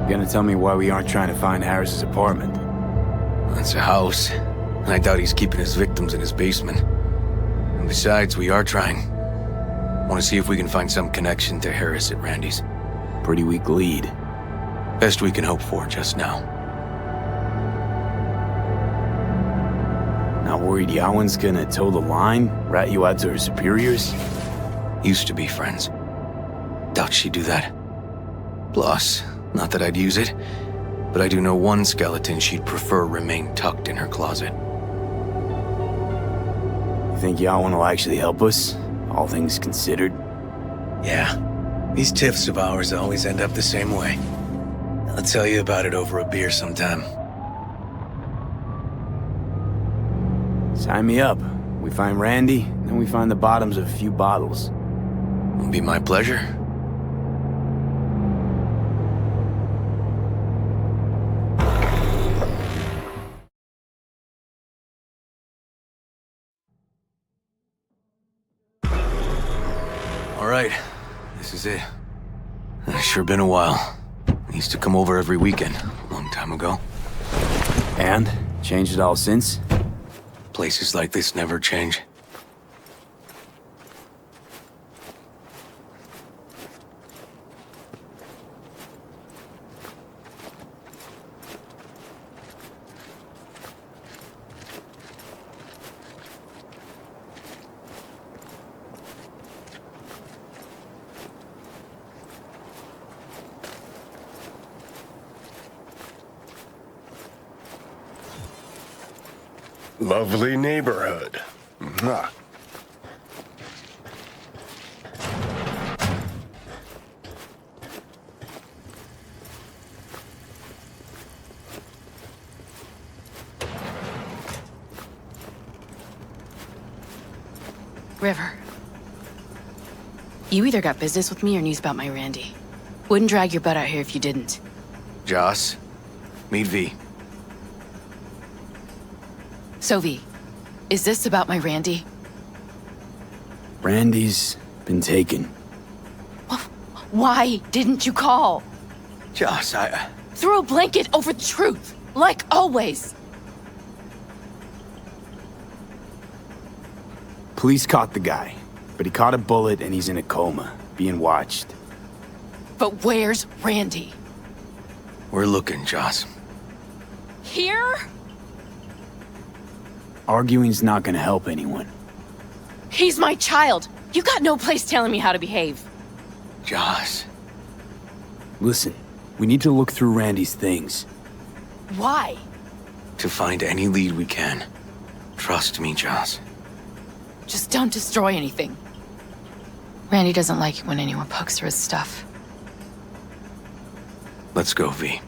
Gonna tell me why we aren't trying to find Harris's apartment? That's a house, and I doubt he's keeping his victims in his basement. And besides, we are trying. Want to see if we can find some connection to Harris at Randy's. Pretty weak lead. Best we can hope for just now. Not worried Yawen's gonna toe the line? Rat you out to her superiors? Used to be friends. Doubt she'd do that. Plus, not that I'd use it, but I do know one skeleton she'd prefer remain tucked in her closet. You think Yawen will actually help us? All things considered? Yeah. These tiffs of ours always end up the same way. I'll tell you about it over a beer sometime. Sign me up. We find Randy, then we find the bottoms of a few bottles. It'll be my pleasure. All right, this is it. It's sure been a while. I used to come over every weekend, a long time ago. And? Changed it all since? Places like this never change. Lovely neighborhood. Mwah. River. You either got business with me or news about my Randy. Wouldn't drag your butt out here if you didn't. Joss, meet V. So V, is this about my Randy? Randy's been taken. Why didn't you call? Joss, Throw a blanket over the truth, like always. Police caught the guy, but he caught a bullet and he's in a coma, being watched. But where's Randy? We're looking, Joss. Here? Arguing's not gonna help anyone. He's my child. You got no place telling me how to behave. Joss. Listen, we need to look through Randy's things. Why? To find any lead we can. Trust me, Joss. Just don't destroy anything. Randy doesn't like it when anyone pokes through his stuff. Let's go, V.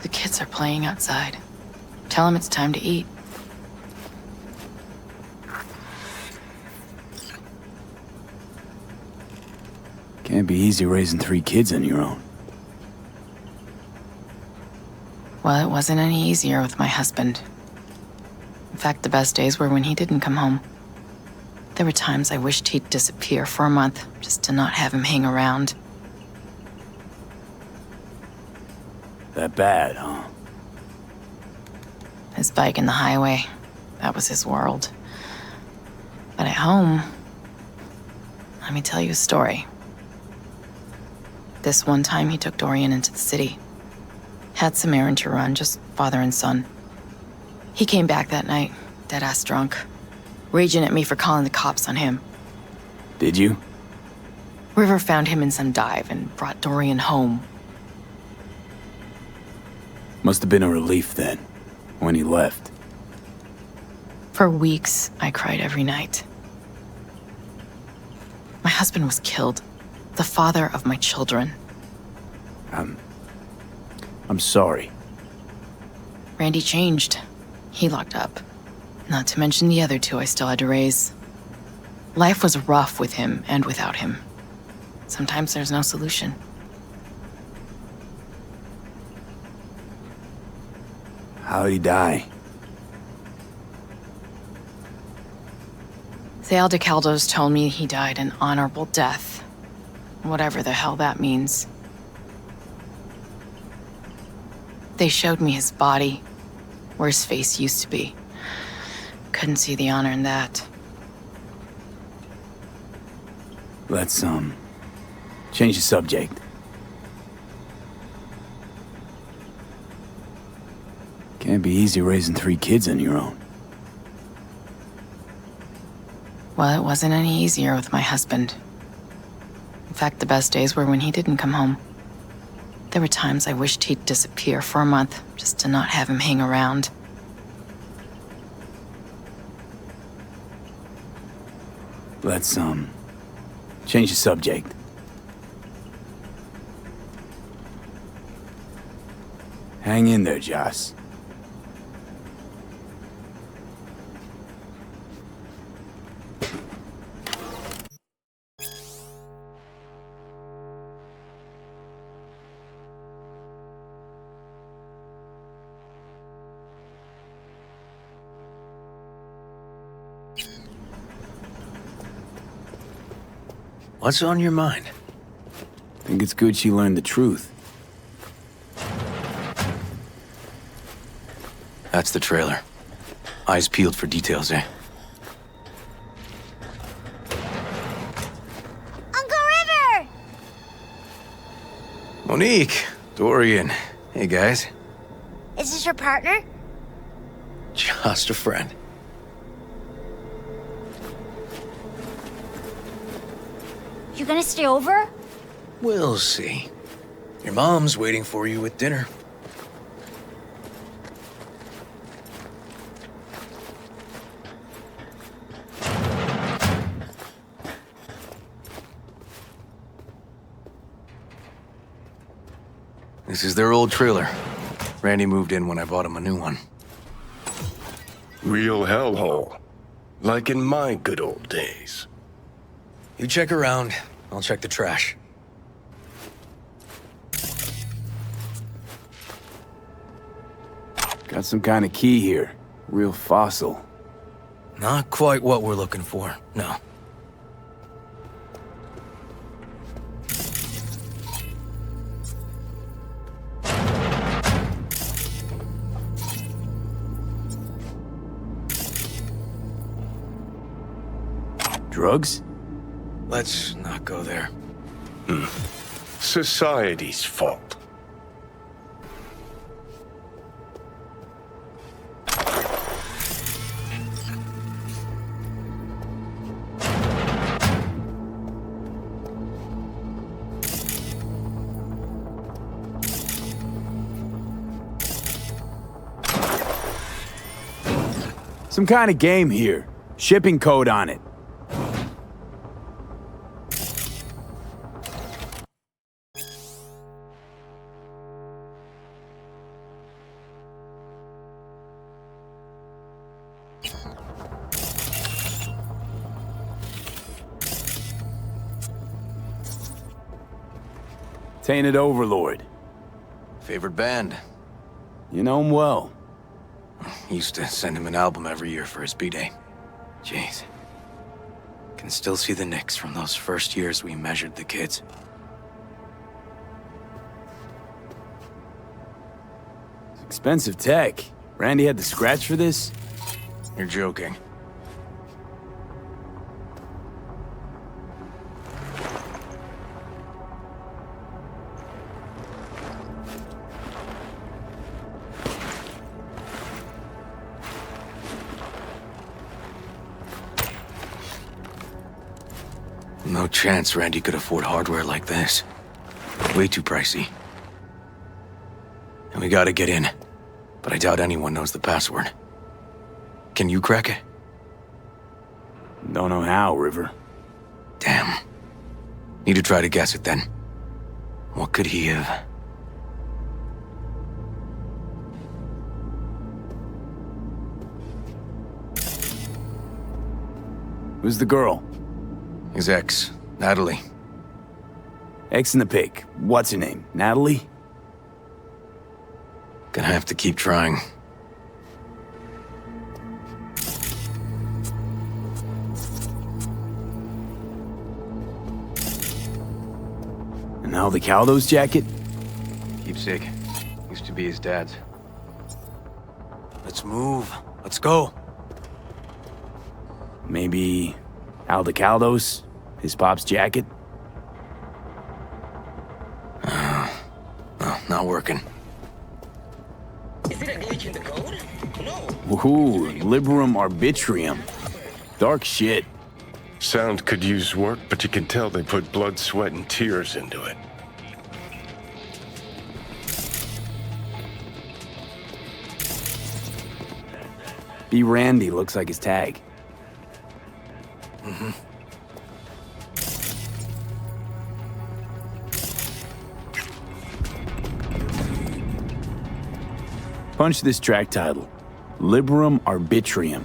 The kids are playing outside. Tell them it's time to eat. Can't be easy raising 3 kids on your own. Well, it wasn't any easier with my husband. In fact, the best days were when he didn't come home. There were times I wished he'd disappear for a month, just to not have him hang around. That bad, huh? His bike in the highway, that was his world. But at home, let me tell you a story. This one time he took Dorian into the city. Had some errand to run, just father and son. He came back that night, dead-ass drunk, raging at me for calling the cops on him. Did you? River found him in some dive and brought Dorian home. Must have been a relief then, when he left. For weeks, I cried every night. My husband was killed. The father of my children. I'm sorry. Randy changed. He locked up. Not to mention the other 2 I still had to raise. Life was rough with him and without him. Sometimes there's no solution. How'd he die? The Aldecaldos told me he died an honorable death. Whatever the hell that means. They showed me his body, where his face used to be. Couldn't see the honor in that. Let's, change the subject. Can't be easy raising 3 kids on your own. Well, it wasn't any easier with my husband. In fact, the best days were when he didn't come home. There were times I wished he'd disappear for a month, just to not have him hang around. Let's, change the subject. Hang in there, Joss. What's on your mind? Think it's good she learned the truth. That's the trailer. Eyes peeled for details, eh? Uncle River! Monique, Dorian. Hey, guys. Is this your partner? Just a friend. You gonna stay over? We'll see. Your mom's waiting for you with dinner. This is their old trailer. Randy moved in when I bought him a new one. Real hellhole. Like in my good old days. You check around, I'll check the trash. Got some kind of key here. Real fossil. Not quite what we're looking for, no. Drugs? Let's not go there. Society's fault. Some kind of game here. Shipping code on it. Tainted Overlord. Favorite band? You know him well. Used to send him an album every year for his B-Day. Jeez. Can still see the nicks from those first years we measured the kids. It's expensive tech. Randy had to scratch for this? You're joking. No chance Randy could afford hardware like this. Way too pricey. And we gotta get in. But I doubt anyone knows the password. Can you crack it? Don't know how, River. Damn. Need to try to guess it then. What could he have... Who's the girl? His ex, Natalie. Ex in the pic. What's her name? Natalie? Gonna have to keep trying. And Al the Caldo's jacket? Keepsake. Used to be his dad's. Let's move. Let's go. Maybe Al the Caldo's? His pop's jacket? No, not working. Is it a glitch in the code? No. Woohoo, Liberum Arbitrium. Dark shit. Sound could use work, but you can tell they put blood, sweat, and tears into it. B. Randy looks like his tag. Mm-hmm. Punch this track title. Liberum Arbitrium.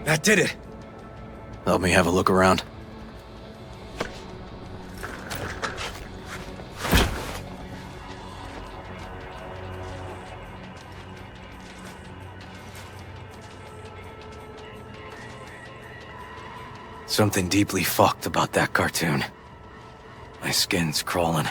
That did it. Help me have a look around. Something deeply fucked about that cartoon. My skin's crawling.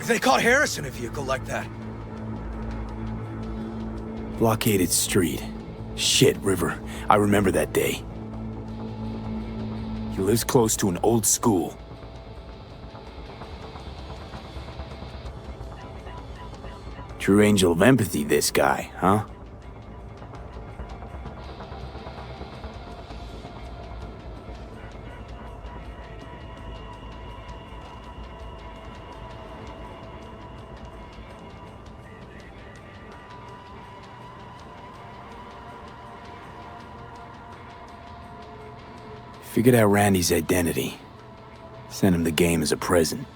They caught Harris in a vehicle like that. Blockaded street. Shit, River. I remember that day. He lives close to an old school. True angel of empathy, this guy, huh? Figured out Randy's identity. Sent him the game as a present.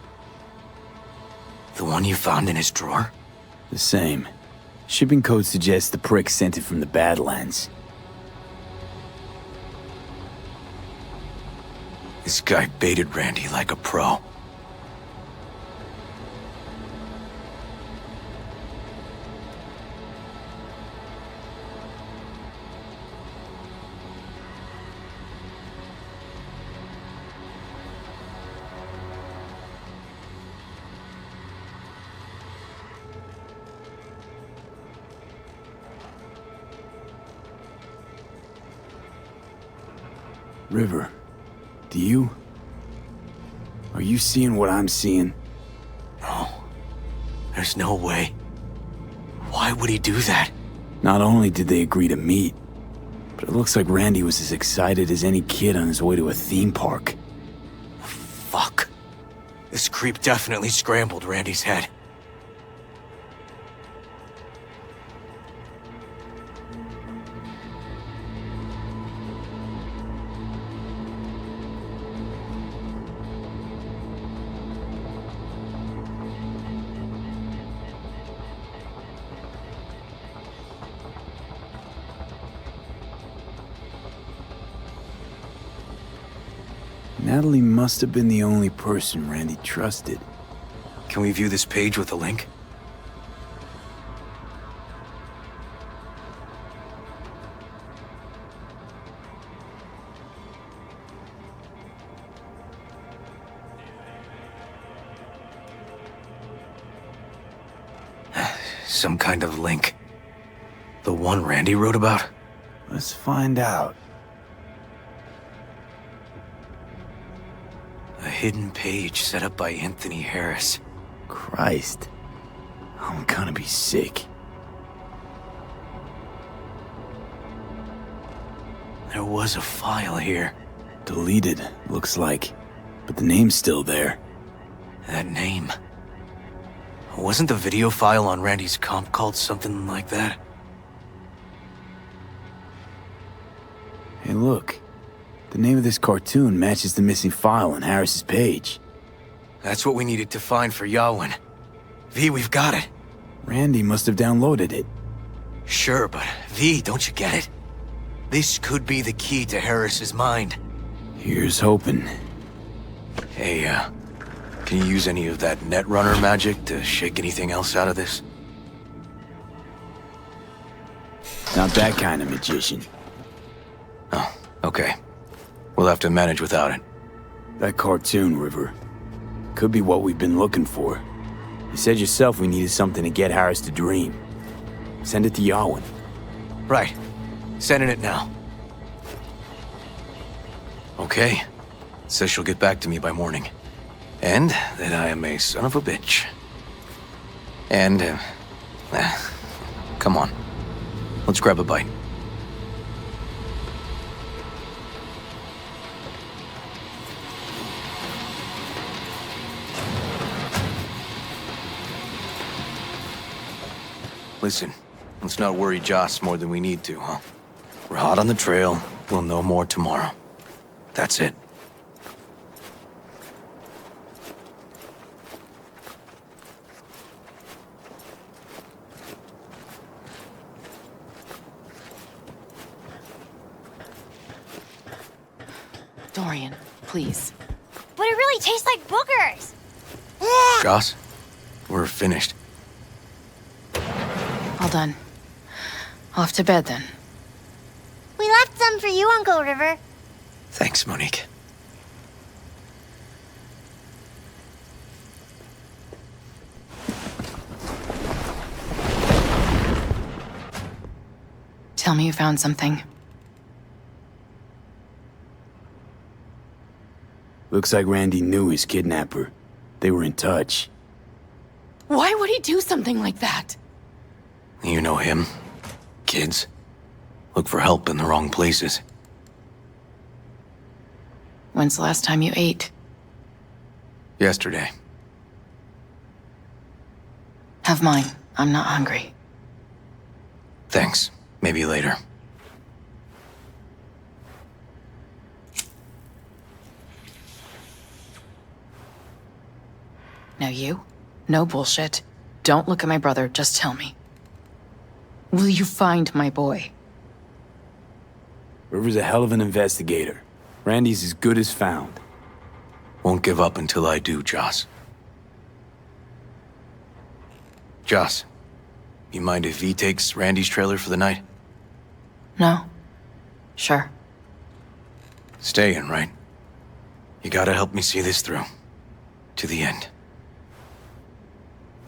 The one you found in his drawer? The same. Shipping code suggests the prick sent it from the Badlands. This guy baited Randy like a pro. River, are you seeing what I'm seeing? No. There's no way. Why would he do that? Not only did they agree to meet, but it looks like Randy was as excited as any kid on his way to a theme park. Fuck. This creep definitely scrambled Randy's head. Natalie must have been the only person Randy trusted. Can we view this page with a link? Some kind of link. The one Randy wrote about? Let's find out. A hidden page set up by Anthony Harris. Christ. I'm gonna be sick. There was a file here. Deleted, looks like. But the name's still there. That name. Wasn't the video file on Randy's comp called something like that? Hey, look. The name of this cartoon matches the missing file on Harris's page. That's what we needed to find for Yawin. V, we've got it. Randy must have downloaded it. Sure, but V, don't you get it? This could be the key to Harris's mind. Here's hoping. Hey, can you use any of that Netrunner magic to shake anything else out of this? Not that kind of magician. Oh, okay. We'll have to manage without it. That cartoon, River. Could be what we've been looking for. You said yourself we needed something to get Harris to dream. Send it to Yawin. Right. Sending it now. Okay. Says she'll get back to me by morning. And that I am a son of a bitch. And, come on. Let's grab a bite. Listen, let's not worry Joss more than we need to, huh? We're hot on the trail. We'll know more tomorrow. That's it. Dorian, please. But it really tastes like boogers. Joss, we're finished. All done. Off to bed, then. We left some for you, Uncle River. Thanks, Monique. Tell me you found something. Looks like Randy knew his kidnapper. They were in touch. Why would he do something like that? You know him. Kids. Look for help in the wrong places. When's the last time you ate? Yesterday. Have mine. I'm not hungry. Thanks. Maybe later. Now you? No bullshit. Don't look at my brother, just tell me. Will you find my boy? River's a hell of an investigator. Randy's as good as found. Won't give up until I do, Joss. Joss, you mind if V takes Randy's trailer for the night? No. Sure. Staying, right? You gotta help me see this through. To the end.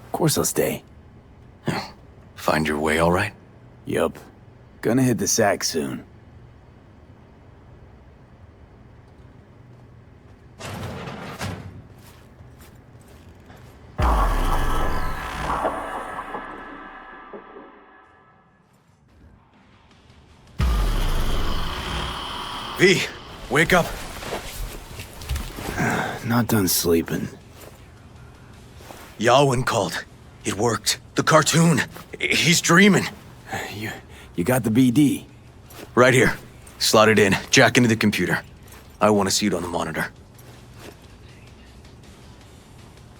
Of course I'll stay. Find your way all right? Yup. Gonna hit the sack soon. V, wake up. Not done sleeping. Yalwyn called. It worked. The cartoon. He's dreaming. You got the BD? Right here. Slot it in. Jack into the computer. I want to see it on the monitor.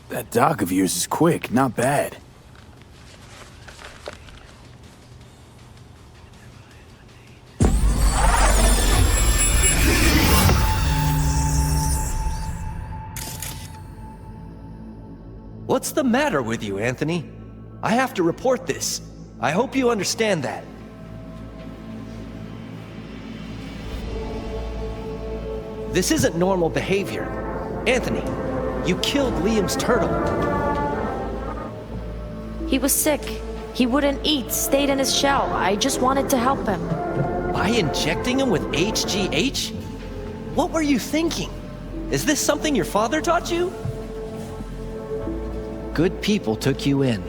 That doc of yours is quick, not bad. What's the matter with you, Anthony? I have to report this. I hope you understand that. This isn't normal behavior. Anthony, you killed Liam's turtle. He was sick. He wouldn't eat, stayed in his shell. I just wanted to help him. By injecting him with HGH? What were you thinking? Is this something your father taught you? Good people took you in,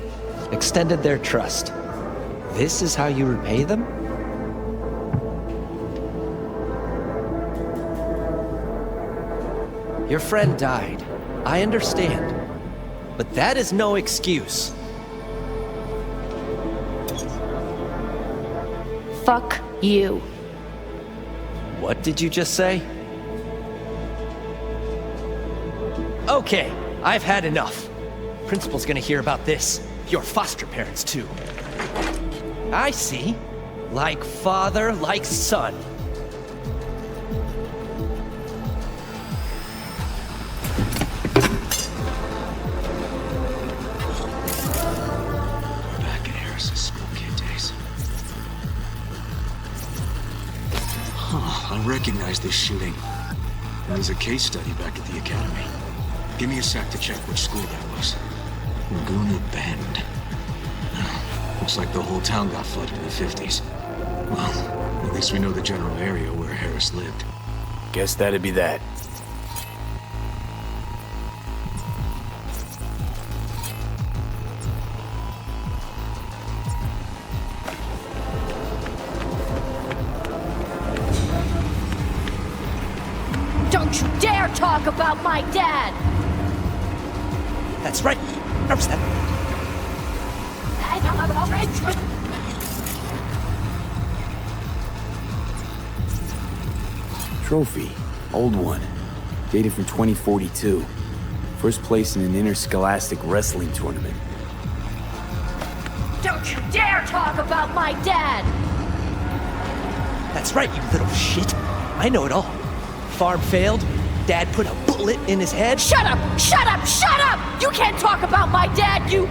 extended their trust. This is how you repay them? Your friend died. I understand. But that is no excuse. Fuck you. What did you just say? Okay, I've had enough. Principal's gonna hear about this. Your foster parents, too. I see. Like father, like son. We're back at Harris's school kid days. I recognize this shooting. It was a case study back at the academy. Give me a sec to check which school that was. Laguna Bend. Looks like the whole town got flooded in the 50s. Well, at least we know the general area where Harris lived. Guess that'd be that. Don't you dare talk about my dad! That's right. Where was that? Trophy. Old one. Dated from 2042. First place in an interscholastic wrestling tournament. Don't you dare talk about my dad! That's right, you little shit. I know it all. Farm failed. Dad put a bullet in his head. Shut up! Shut up! Shut up! You can't talk about my dad, you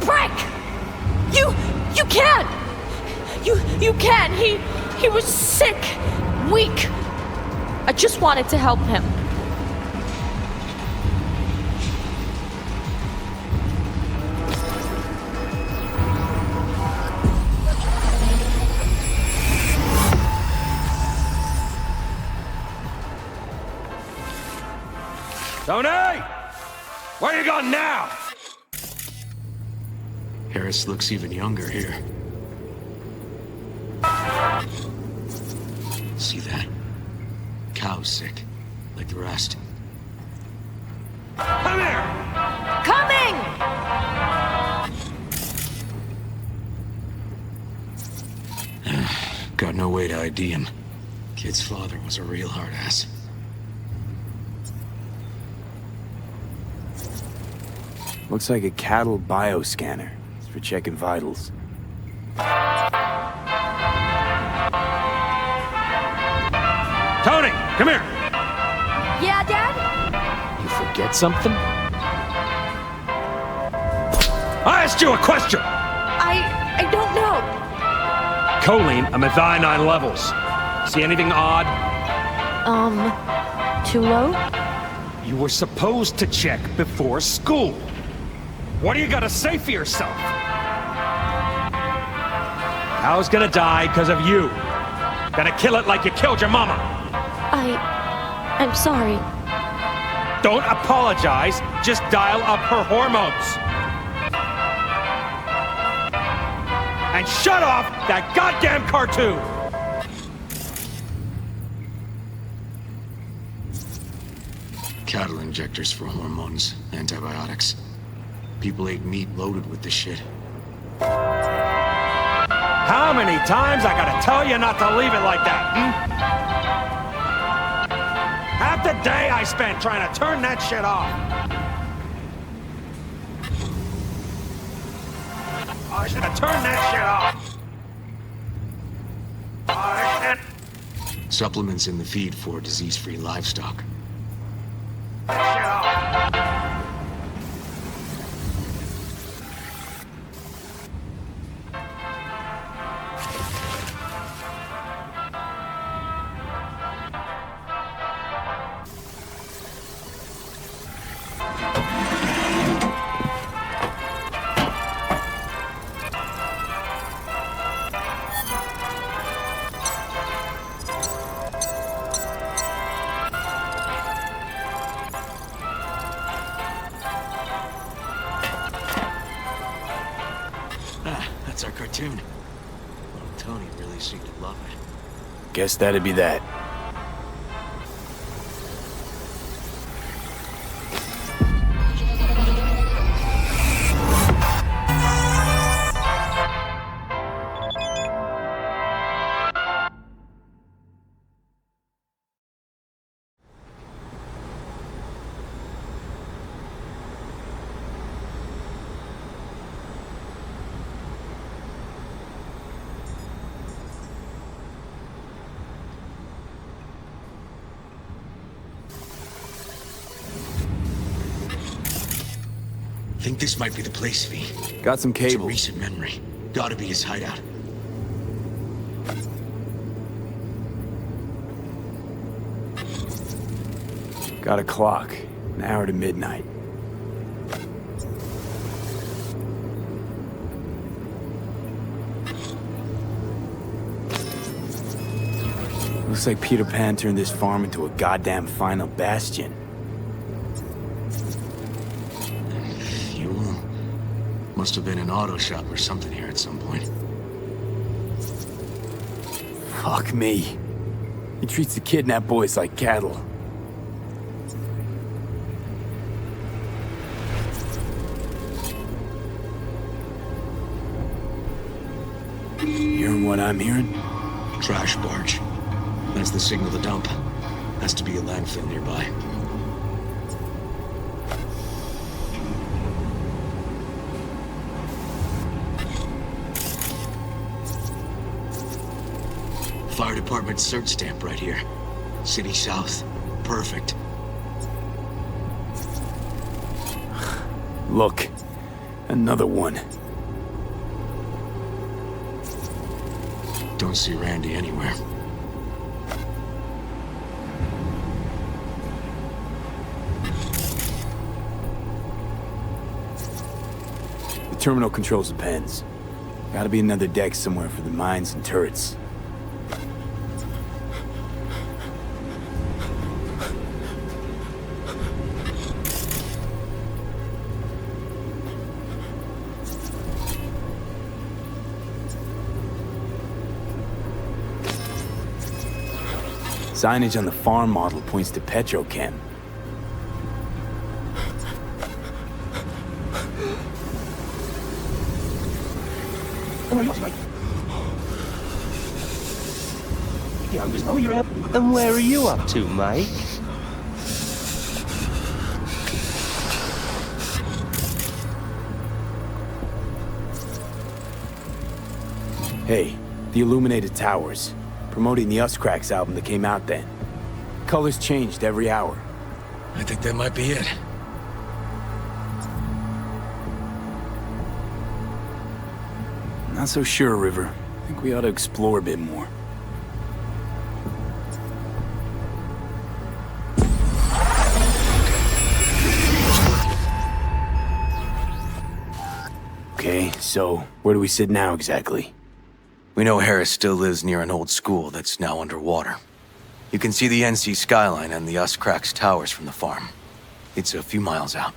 prick! You can't! You can't! He was sick, weak. I just wanted to help him. Tony! Where you going now? Harris looks even younger here. See that? Cow's sick, like the rest. Come here! Coming! Got no way to ID him. Kid's father was a real hard ass. Looks like a cattle bioscanner. It's for checking vitals. Tony, come here! Yeah, Dad? You Get something? I asked you a question! I don't know. Choline, I'm at thionine levels. See anything odd? Too low? You were supposed to check before school. What do you gotta say for yourself? Hal's gonna die because of you. Gonna kill it like you killed your mama. I'm sorry. Don't apologize, just dial up her hormones. And shut off that goddamn cartoon! Cattle injectors for hormones, antibiotics. People ate meat loaded with this shit. How many times I gotta tell you not to leave it like that, Half the day I spent trying to turn that shit off. I should have turned that shit off. Supplements in the feed for disease-free livestock. That's our cartoon. Tony really seemed to love it. Guess that'd be that. Think this might be the place, V. Got some cables. It's a recent memory. Gotta be his hideout. Got a clock. An hour to midnight. Looks like Peter Pan turned this farm into a goddamn final bastion. Fuel? Must have been an auto shop or something here at some point. Fuck me. He treats the kidnapped boys like cattle. Hearing what I'm hearing? Trash barge. That's the signal to dump. Has to be a landfill nearby. Fire department search stamp right here. City South. Perfect. Look. Another one. Don't see Randy anywhere. The terminal controls the pens. Gotta be another deck somewhere for the mines and turrets. Signage on the farm model points to Petrochem. And where are you up to, Mike? Hey, the Illuminated Towers. Promoting the Us Cracks album that came out then. Colors changed every hour. I think that might be it. Not so sure, River. I think we ought to explore a bit more. Okay, so where do we sit now exactly? We know Harris still lives near an old school that's now underwater. You can see the NC skyline and the Uscrax towers from the farm. It's a few miles out.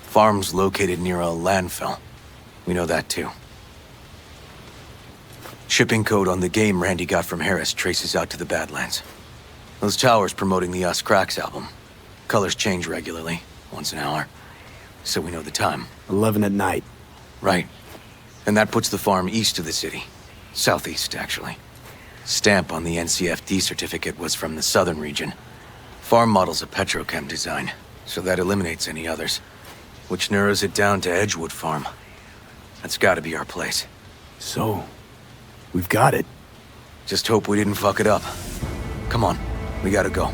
Farm's located near a landfill. We know that too. Shipping code on the game Randy got from Harris traces out to the Badlands. Those towers promoting the Uscrax album. Colors change regularly, once an hour. So we know the time. 11 at night. Right. And that puts the farm east of the city. Southeast, actually. Stamp on the NCFD certificate was from the southern region. Farm model's a petrochem design, so that eliminates any others. Which narrows it down to Edgewood Farm. That's gotta be our place. So, we've got it. Just hope we didn't fuck it up. Come on, we gotta go.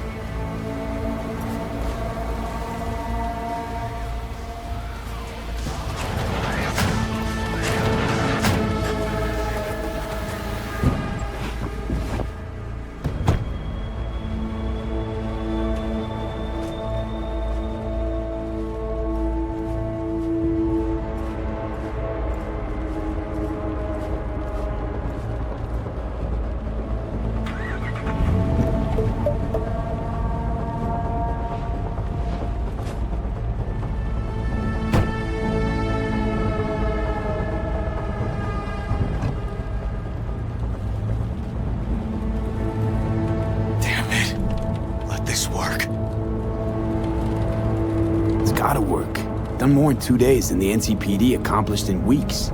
Done more in 2 days than the NCPD accomplished in weeks.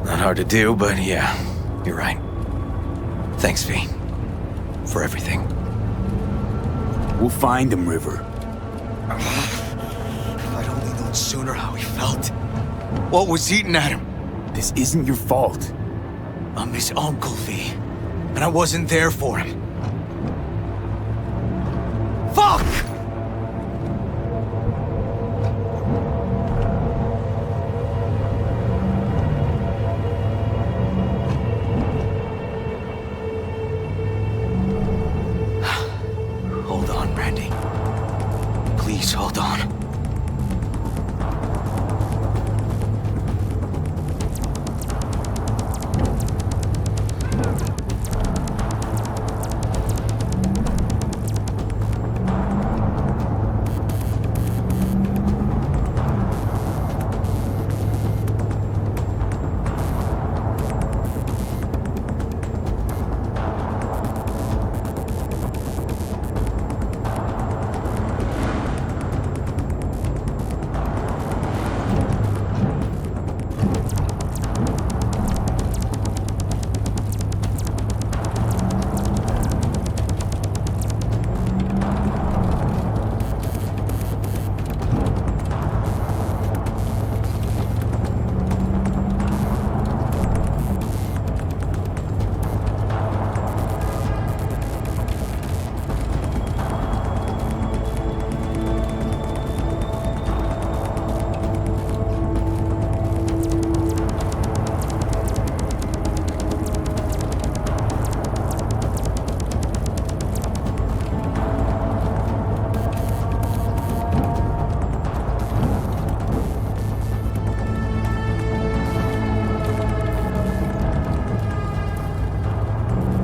Not hard to do, but yeah, you're right. Thanks, V. For everything. We'll find him, River. If I'd only known sooner how he felt. What was eating at him? This isn't your fault. I'm his uncle, V. And I wasn't there for him. Fuck! Hold on, Randy. Please hold on.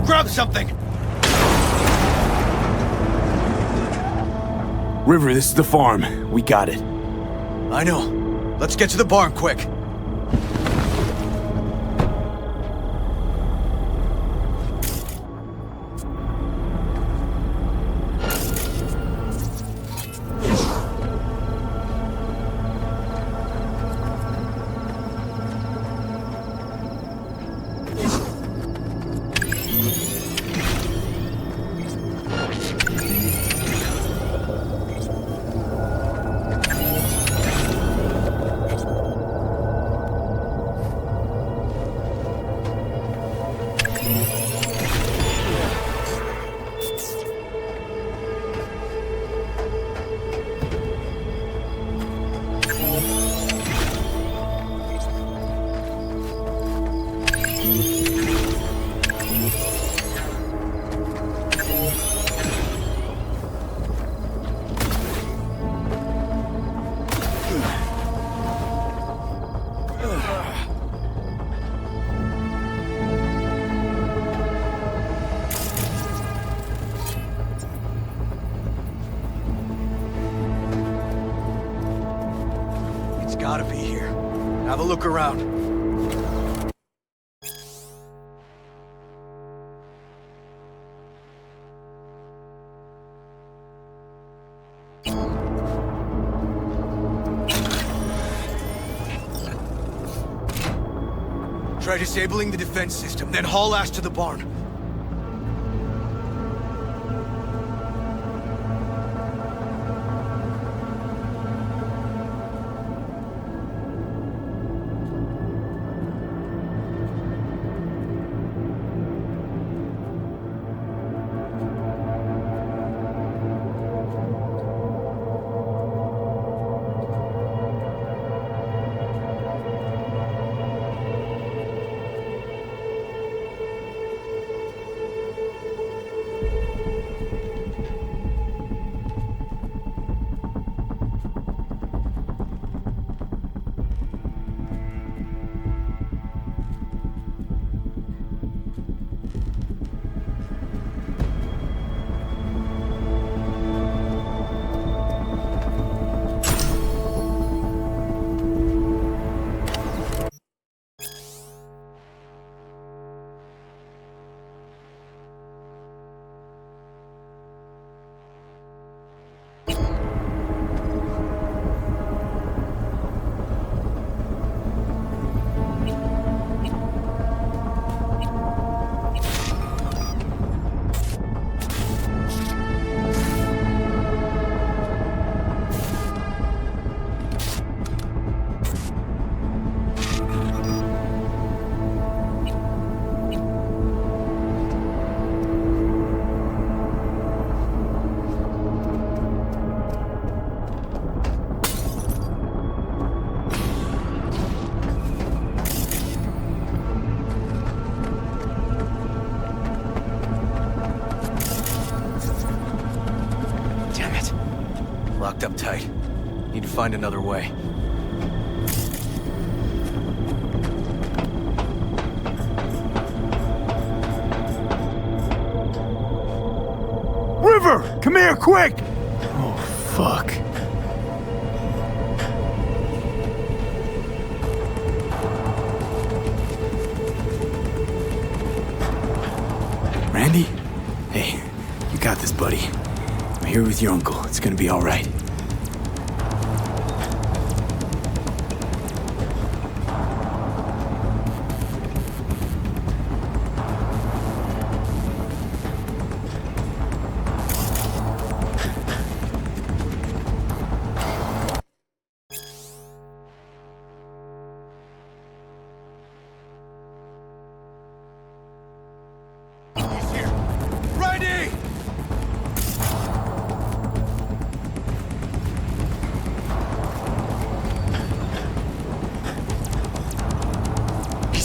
Grab something! River, this is the farm. We got it. I know. Let's get to the barn quick. Gotta be here. Have a look around. Try disabling the defense system, then haul ass to the barn. Locked up tight. Need to find another way. River! Come here, quick! Oh, fuck. Randy? Hey, you got this, buddy. I'm here with your uncle. It's gonna be all right.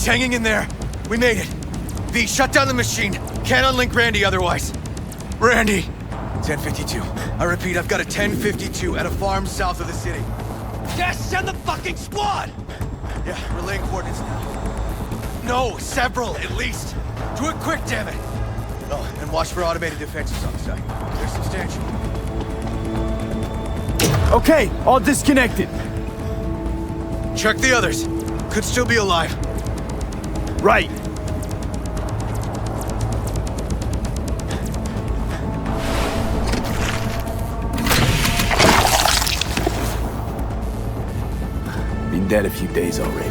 He's hanging in there. We made it. V, shut down the machine. Can't unlink Randy otherwise. Randy! 1052. I repeat, I've got a 1052 at a farm south of the city. Yes, send the fucking squad! Yeah, relaying coordinates now. No, several, at least. Do it quick, damn it! Oh, and watch for automated defenses on site. They're substantial. Okay, all disconnected. Check the others. Could still be alive. Right. Been dead a few days already.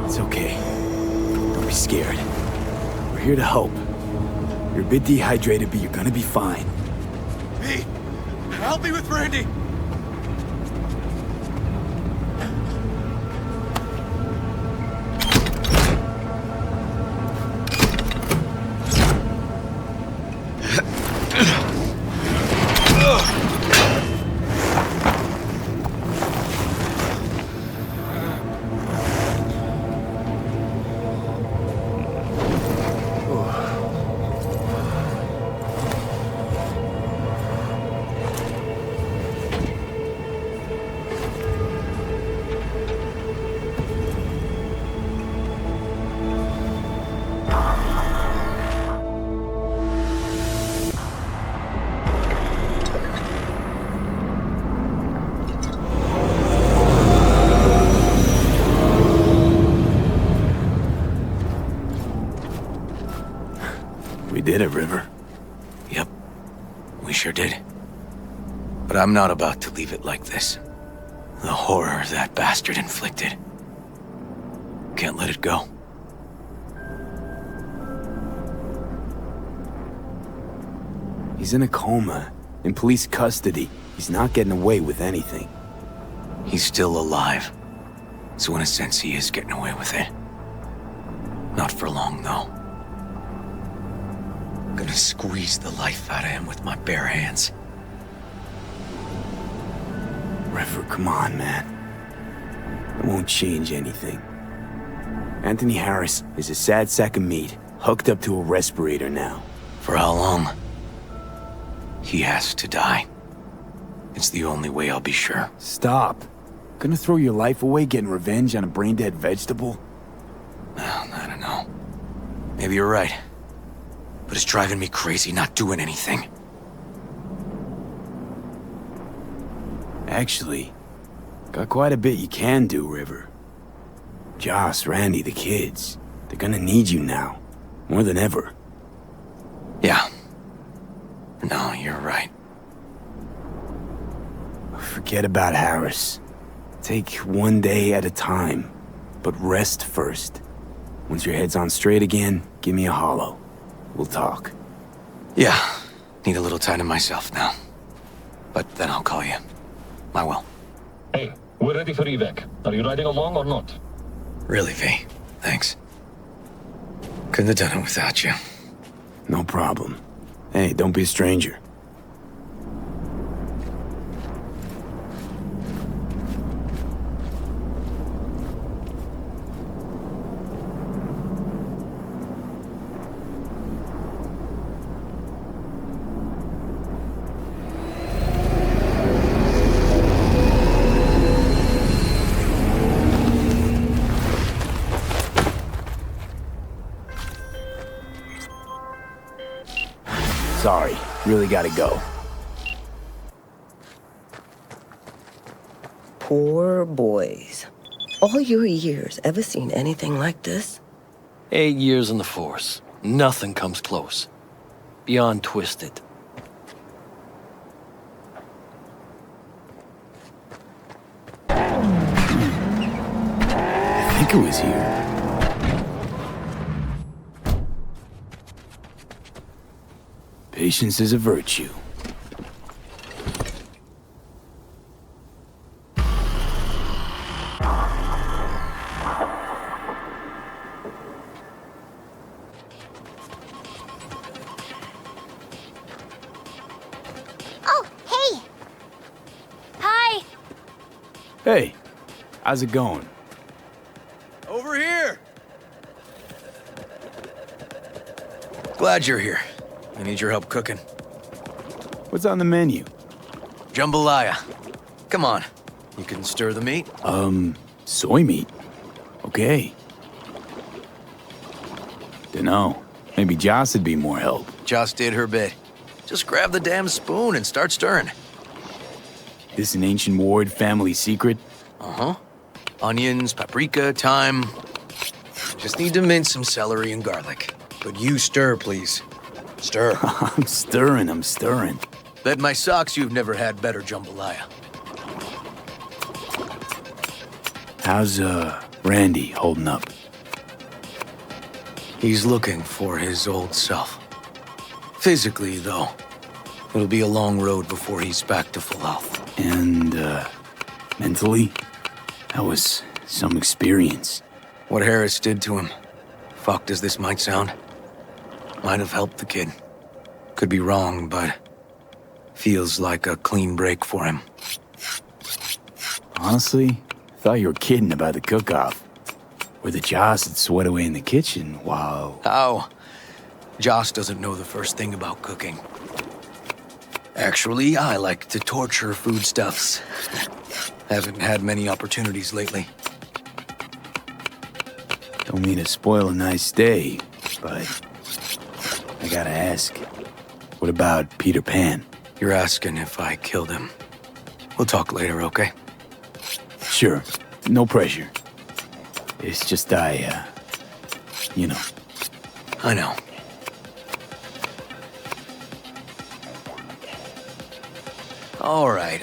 It's okay. Don't be scared. We're here to help. You're a bit dehydrated, but you're gonna be fine. V, help me with Randy! did it, River. Yep, we sure did. But I'm not about to leave it like this. The horror that bastard inflicted. Can't let it go. He's in a coma, in police custody. He's not getting away with anything. He's still alive. So in a sense, he is getting away with it. Not for long, though. I'm gonna squeeze the life out of him with my bare hands. River, come on, man. It won't change anything. Anthony Harris is a sad sack of meat, hooked up to a respirator now. For how long? He has to die. It's the only way I'll be sure. Stop. Gonna throw your life away getting revenge on a brain-dead vegetable? I don't know. Maybe you're right. But it's driving me crazy not doing anything. Actually, got quite a bit you can do, River. Joss, Randy, the kids. They're gonna need you now. More than ever. Yeah. No, you're right. Forget about Harris. Take one day at a time. But rest first. Once your head's on straight again, give me a hollow. We'll talk. Yeah. Need a little time to myself now. But then I'll call you. I will. Hey, we're ready for evac. Are you riding along or not? Really, V. Thanks. Couldn't have done it without you. No problem. Hey, don't be a stranger. Sorry, really gotta go. Poor boys. All your years, ever seen anything like this? 8 years in the Force. Nothing comes close. Beyond twisted. I think it was here. Patience is a virtue. Oh, hey! Hi! Hey, how's it going? Over here! Glad you're here. I need your help cooking. What's on the menu? Jambalaya. Come on. You can stir the meat? Soy meat. Okay. Dunno. Maybe Joss would be more help. Joss did her bit. Just grab the damn spoon and start stirring. This an ancient Ward family secret? Uh-huh. Onions, paprika, thyme. Just need to mince some celery and garlic. But you stir, please. Stir. I'm stirring. Bet my socks you've never had better jambalaya. How's, Randy holding up? He's looking for his old self. Physically, though. It'll be a long road before he's back to full health. And, mentally? That was some experience. What Harris did to him, fucked as this might sound, might have helped the kid. Could be wrong, but feels like a clean break for him. Honestly, thought you were kidding about the cook-off. Where the Joss would sweat away in the kitchen while... How? Joss doesn't know the first thing about cooking. Actually, I like to torture foodstuffs. Haven't had many opportunities lately. Don't mean to spoil a nice day, but I gotta ask. What about Peter Pan? You're asking if I killed him. We'll talk later, okay? Sure. No pressure. It's just you know. I know. All right.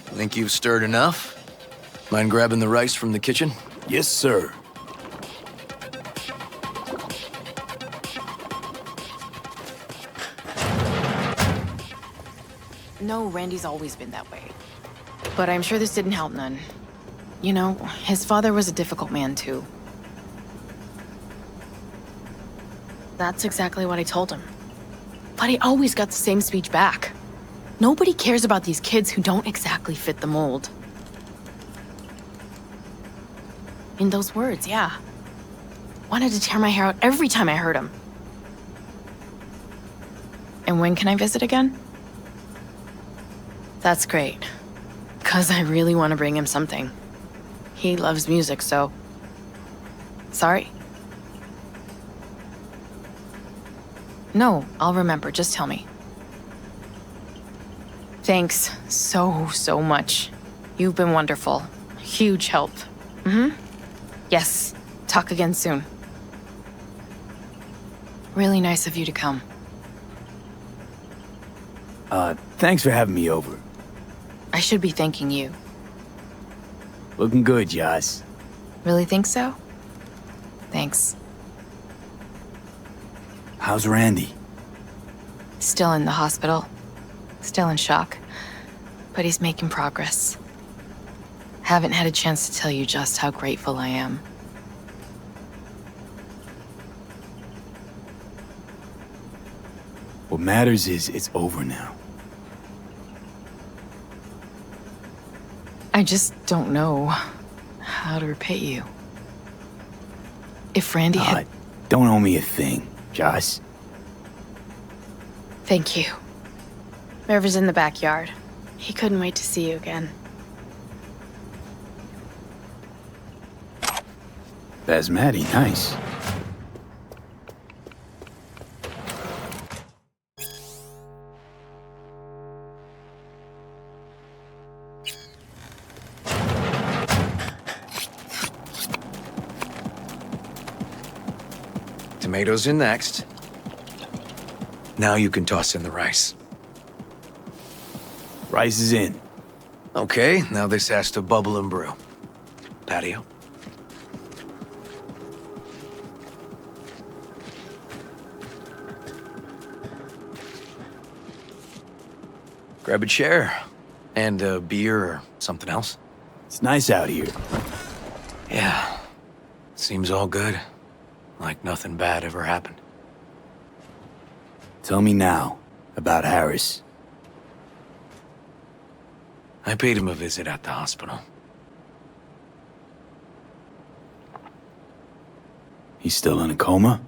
Think you've stirred enough? Mind grabbing the rice from the kitchen? Yes, sir. No, Randy's always been that way. But I'm sure this didn't help none. You know, his father was a difficult man, too. That's exactly what I told him. But he always got the same speech back. Nobody cares about these kids who don't exactly fit the mold. In those words, yeah. Wanted to tear my hair out every time I heard him. And when can I visit again? That's great. 'Cause I really want to bring him something. He loves music, so... Sorry. No, I'll remember. Just tell me. Thanks so much. You've been wonderful. Huge help. Yes. Talk again soon. Really nice of you to come. Thanks for having me over. I should be thanking you. Looking good, Joss. Really think so? Thanks. How's Randy? Still in the hospital. Still in shock. But he's making progress. Haven't had a chance to tell you just how grateful I am. What matters is it's over now. I just don't know how to repay you. If Randy had... Don't owe me a thing, Joss. Thank you. River's in the backyard. He couldn't wait to see you again. That's Maddie, nice. Tomatoes in next. Now you can toss in the rice. Rice is in. Okay, now this has to bubble and brew. Patio. Grab a chair. And a beer or something else. It's nice out here. Yeah. Seems all good. Like nothing bad ever happened. Tell me now about Harris. I paid him a visit at the hospital. He's still in a coma?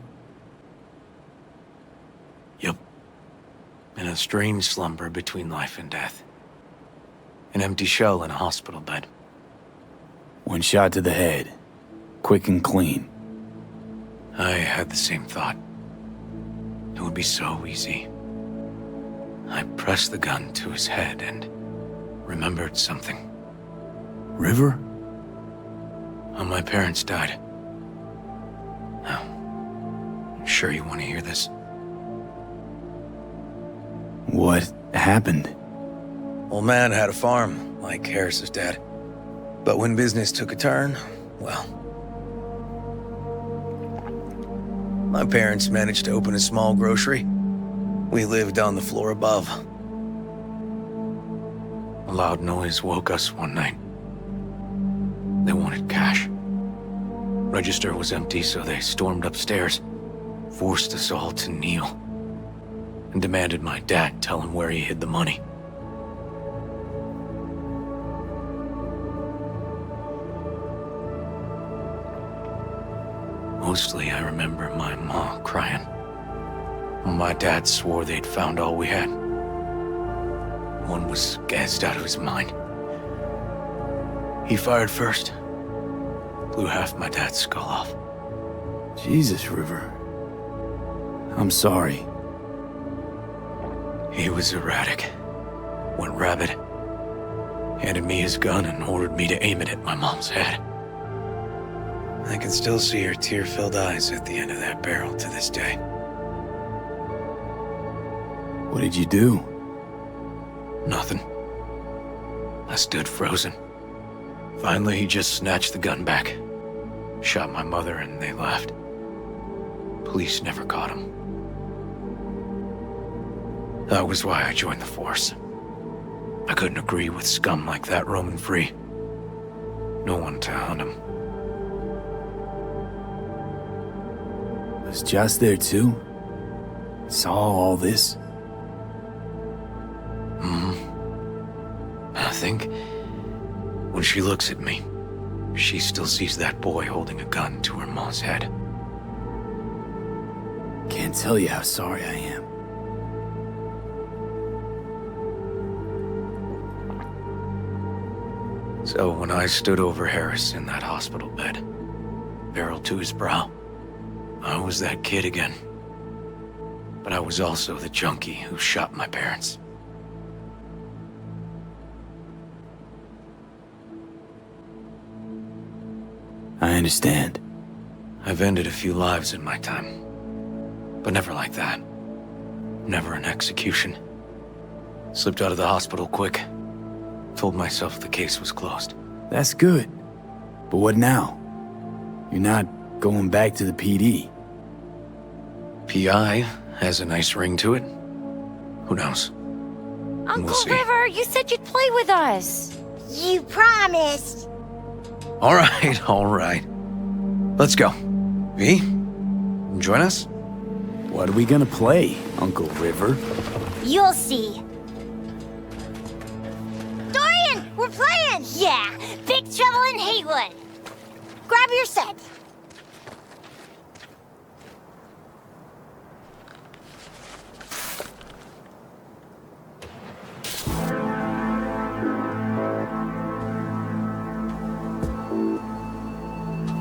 Yep. In a strange slumber between life and death. An empty shell in a hospital bed. One shot to the head. Quick and clean. I had the same thought. It would be so easy. I pressed the gun to his head and remembered something. River? When my parents died. Now, I'm sure you want to hear this. What happened? Old man had a farm, like Harris's dad. But when business took a turn, well... My parents managed to open a small grocery. We lived on the floor above. A loud noise woke us one night. They wanted cash. Register was empty, so they stormed upstairs, forced us all to kneel, and demanded my dad tell him where he hid the money. Mostly, I remember my ma crying. My dad swore they'd found all we had. One was gassed out of his mind. He fired first. Blew half my dad's skull off. Jesus, River. I'm sorry. He was erratic. Went rabid. Handed me his gun and ordered me to aim it at my mom's head. I can still see her tear-filled eyes at the end of that barrel to this day. What did you do? Nothing. I stood frozen. Finally, he just snatched the gun back. Shot my mother and they left. Police never caught him. That was why I joined the Force. I couldn't agree with scum like that roaming free. No one to hunt him. Was Joss there too? Saw all this? I think when she looks at me, she still sees that boy holding a gun to her mom's head. Can't tell you how sorry I am. So when I stood over Harris in that hospital bed, barrel to his brow, I was that kid again. But I was also the junkie who shot my parents. I understand. I've ended a few lives in my time, but never like that. Never an execution. Slipped out of the hospital quick. Told myself the case was closed. That's good. But what now? You're not going back to the PD. PI has a nice ring to it. Who knows? Uncle River, you said you'd play with us. You promised. All right. Let's go. V, join us? What are we gonna play, Uncle River? You'll see. Dorian, we're playing! Yeah, Big Trouble in Haywood. Grab your set.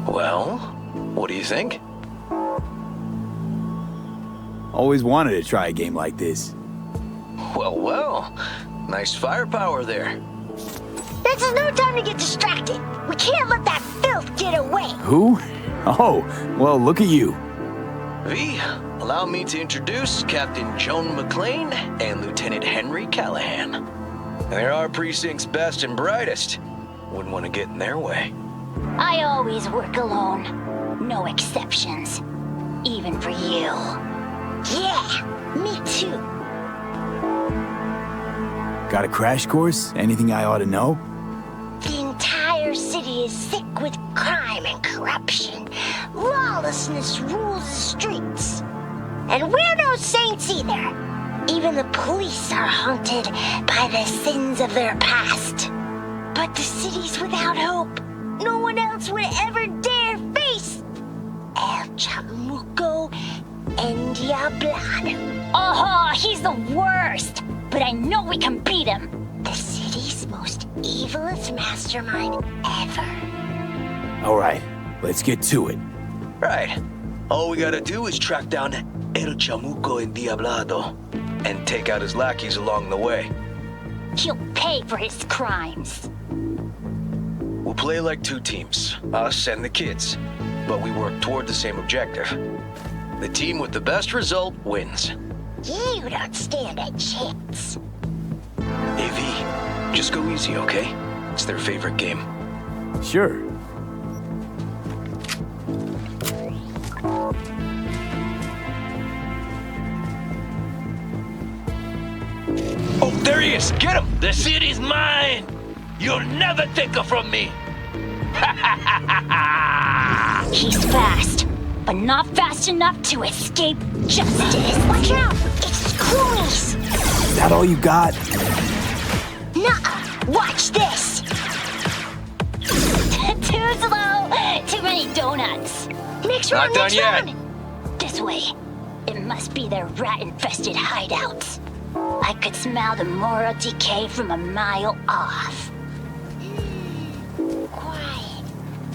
Well, what do you think? Always wanted to try a game like this. Well. Nice firepower there. This is no time to get distracted. We can't let that filth get away. Who? Oh, well, look at you. V, allow me to introduce Captain Joan McClane and Lieutenant Henry Callahan. They're our precinct's best and brightest. Wouldn't want to get in their way. I always work alone. No exceptions. Even for you. Yeah, me too. Got a crash course? Anything I ought to know? The entire city is sick with crime and corruption. Lawlessness rules the streets. And we're no saints either. Even the police are haunted by the sins of their past. But the city's without hope. No one else would ever dare face El Chamuco Endiablado. Oh, he's the worst! But I know we can beat him. The city's most evilest mastermind ever. All right, let's get to it. Right. All we gotta do is track down El Chamuco Endiablado and take out his lackeys along the way. He'll pay for his crimes. We'll play like two teams, us and the kids, but we work toward the same objective. The team with the best result wins. You don't stand a chance. Hey, V, just go easy, okay? It's their favorite game. Sure. Oh, there he is! Get him! The city's mine! You'll never take her from me! He's fast, but not fast enough to escape justice. Watch out! It's cronies! Is that all you got? Nuh-uh! Watch this! Too slow! Too many donuts! Next round, Not done yet! This way. It must be their rat-infested hideouts. I could smell the moral decay from a mile off. Quiet.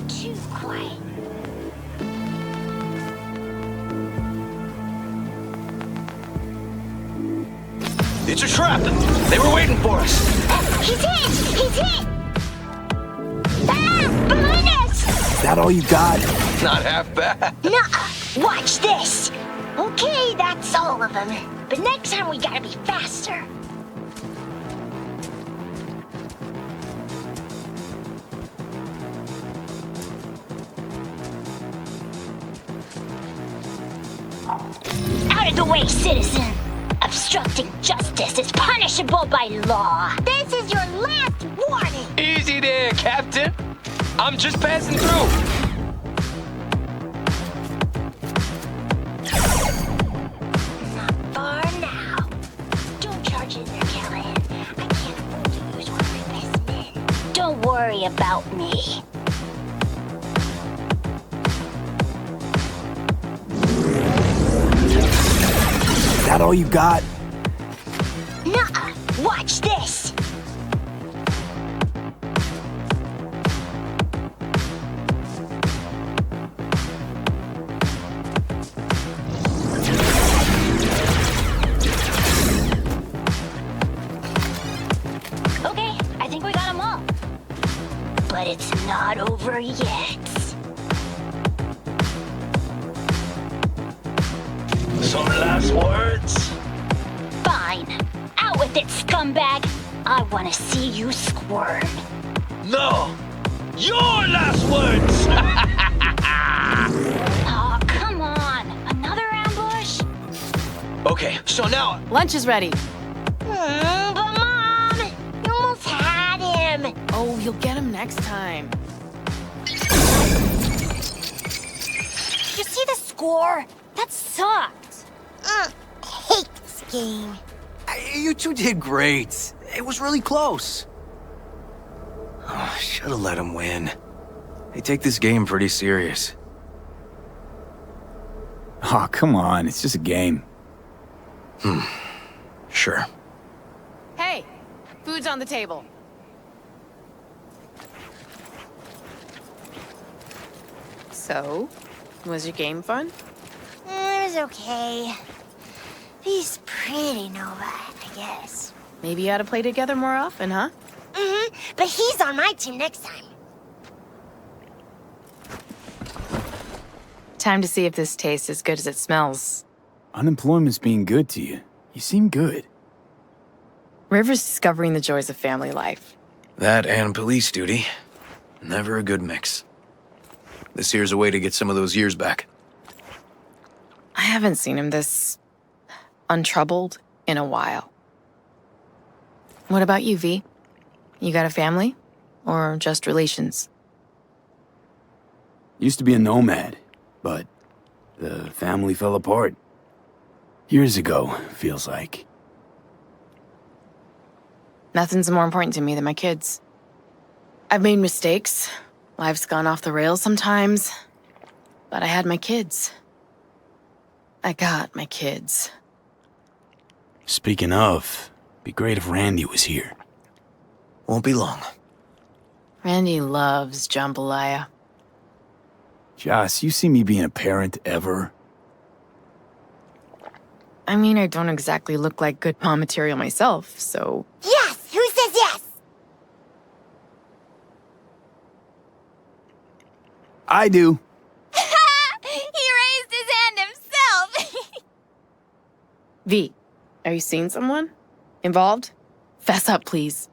Too quiet. It's a trap! They were waiting for us! He's hit! He's hit! Ah! Behind us! Is that all you got? Not half bad. Nuh-uh! Watch this! Okay, that's all of them. But next time we gotta be faster. Out of the way, citizen! Obstructing justice is punishable by law. This is your last warning! Easy there, Captain. I'm just passing through. Not far now. Don't charge in there, Callahan. I can't afford to lose one of my best men. Don't worry about me. Is that all you got? Nuh-uh. Watch this. Okay, I think we got them all. But it's not over yet. Some last words? Fine. Out with it, scumbag. I want to see you squirm. No! Your last words! Oh, come on. Another ambush? Okay, so now... Lunch is ready. But Mom, you almost had him. Oh, you'll get him next time. You see the score? That sucked. I hate this game. You two did great. It was really close. Oh, should have let him win. They take this game pretty serious. Oh, come on. It's just a game. Sure. Hey, food's on the table. So, was your game fun? It was okay. He's pretty Nova, I guess. Maybe you ought to play together more often, huh? But he's on my team next time. Time to see if this tastes as good as it smells. Unemployment's being good to you. You seem good. River's discovering the joys of family life. That and police duty. Never a good mix. This here's a way to get some of those years back. I haven't seen him this untroubled in a while. What about you, V? You got a family? Or just relations? Used to be a nomad, but the family fell apart. Years ago, feels like. Nothing's more important to me than my kids. I've made mistakes. Life's gone off the rails sometimes. But I had my kids. I got my kids. Speaking of, be great if Randy was here. Won't be long. Randy loves jambalaya. Joss, you see me being a parent ever? I mean, I don't exactly look like good mom material myself, so... Yes! Who says yes? I do. He raised his hand himself! V, are you seeing someone? Involved? Fess up, please.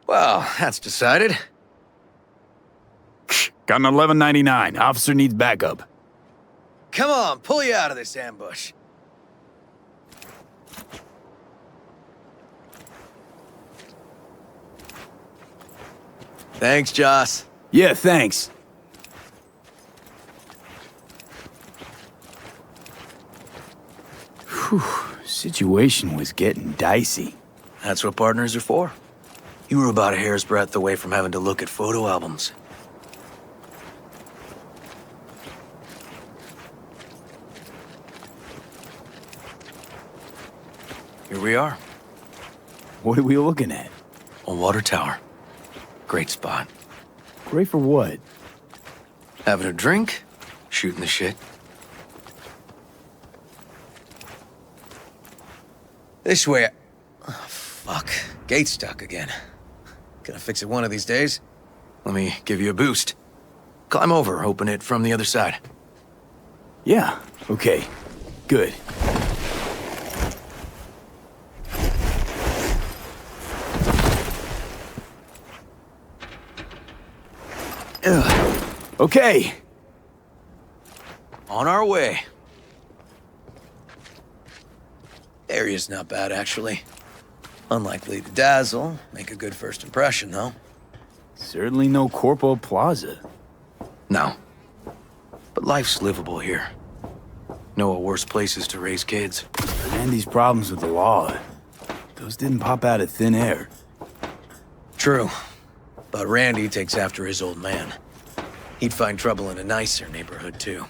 Well, that's decided. Got an 1199. Officer needs backup. Come on, pull you out of this ambush. Thanks, Joss. Yeah, thanks. Whew, situation was getting dicey. That's what partners are for. You were about a hair's breadth away from having to look at photo albums. Here we are. What are we looking at? A water tower. Great spot. Great for what? Having a drink, shooting the shit. This way. Oh, fuck. Gate's stuck again. Gonna fix it one of these days. Let me give you a boost. Climb over, open it from the other side. Yeah, okay. Good. Ugh. Okay. On our way. Area's not bad, actually. Unlikely to dazzle. Make a good first impression, though. Certainly no Corpo Plaza. No. But life's livable here. Know of worse places to raise kids. And these problems with the law, those didn't pop out of thin air. True. But Randy takes after his old man. He'd find trouble in a nicer neighborhood, too.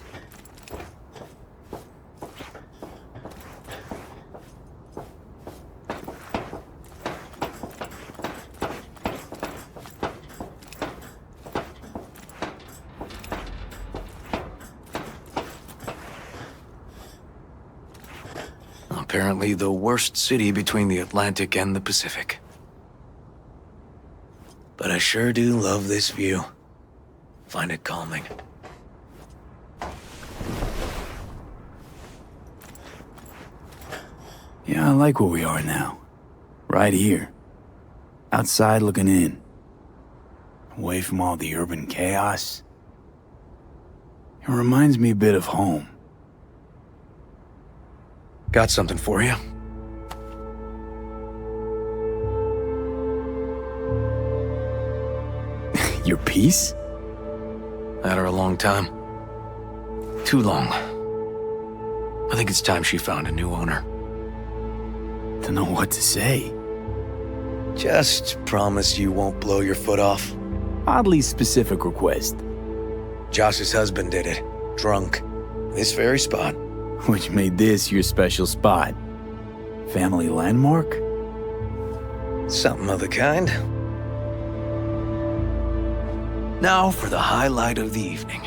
Apparently the worst city between the Atlantic and the Pacific. But I sure do love this view. Find it calming. Yeah, I like where we are now. Right here. Outside looking in. Away from all the urban chaos. It reminds me a bit of home. Got something for you. Your piece? Had her a long time. Too long. I think it's time she found a new owner. Don't know what to say. Just promise you won't blow your foot off. Oddly specific request. Josh's husband did it. Drunk. This very spot. Which made this your special spot. Family landmark? Something of the kind. Now for the highlight of the evening.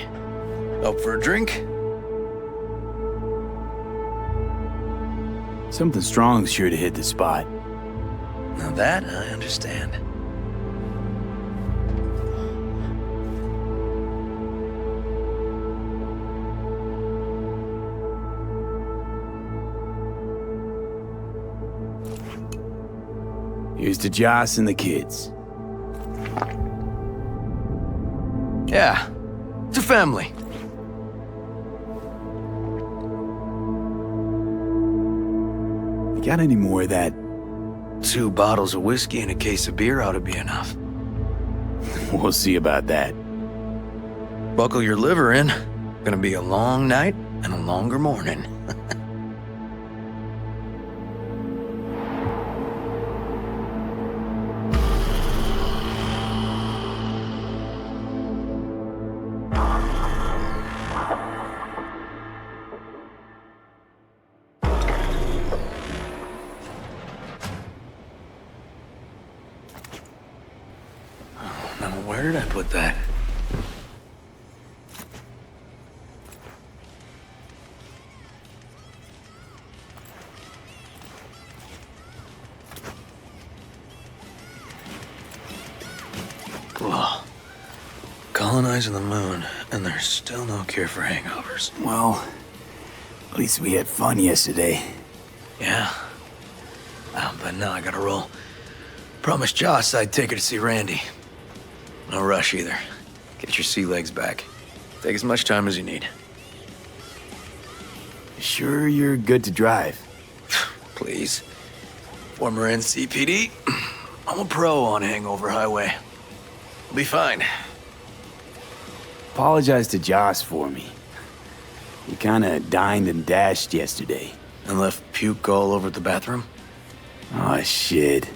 Up for a drink? Something strong's sure to hit the spot. Now that I understand. Here's to Joss and the kids. Yeah, it's a family. You got any more of that? 2 bottles of whiskey and a case of beer ought to be enough. We'll see about that. Buckle your liver in. Gonna be a long night and a longer morning. Now, where did I put that? Whoa. Colonizing the moon, and there's still no cure for hangovers. Well, at least we had fun yesterday. Yeah. But now I gotta roll. Promised Joss I'd take her to see Randy. No rush either. Get your sea legs back. Take as much time as you need. Sure you're good to drive? Please. Former NCPD. I'm a pro on Hangover Highway. We'll be fine. Apologize to Joss for me. You kinda dined and dashed yesterday. And left puke all over the bathroom? Oh, shit.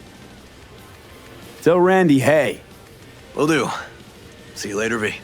Tell Randy, hey. Will do. See you later, V.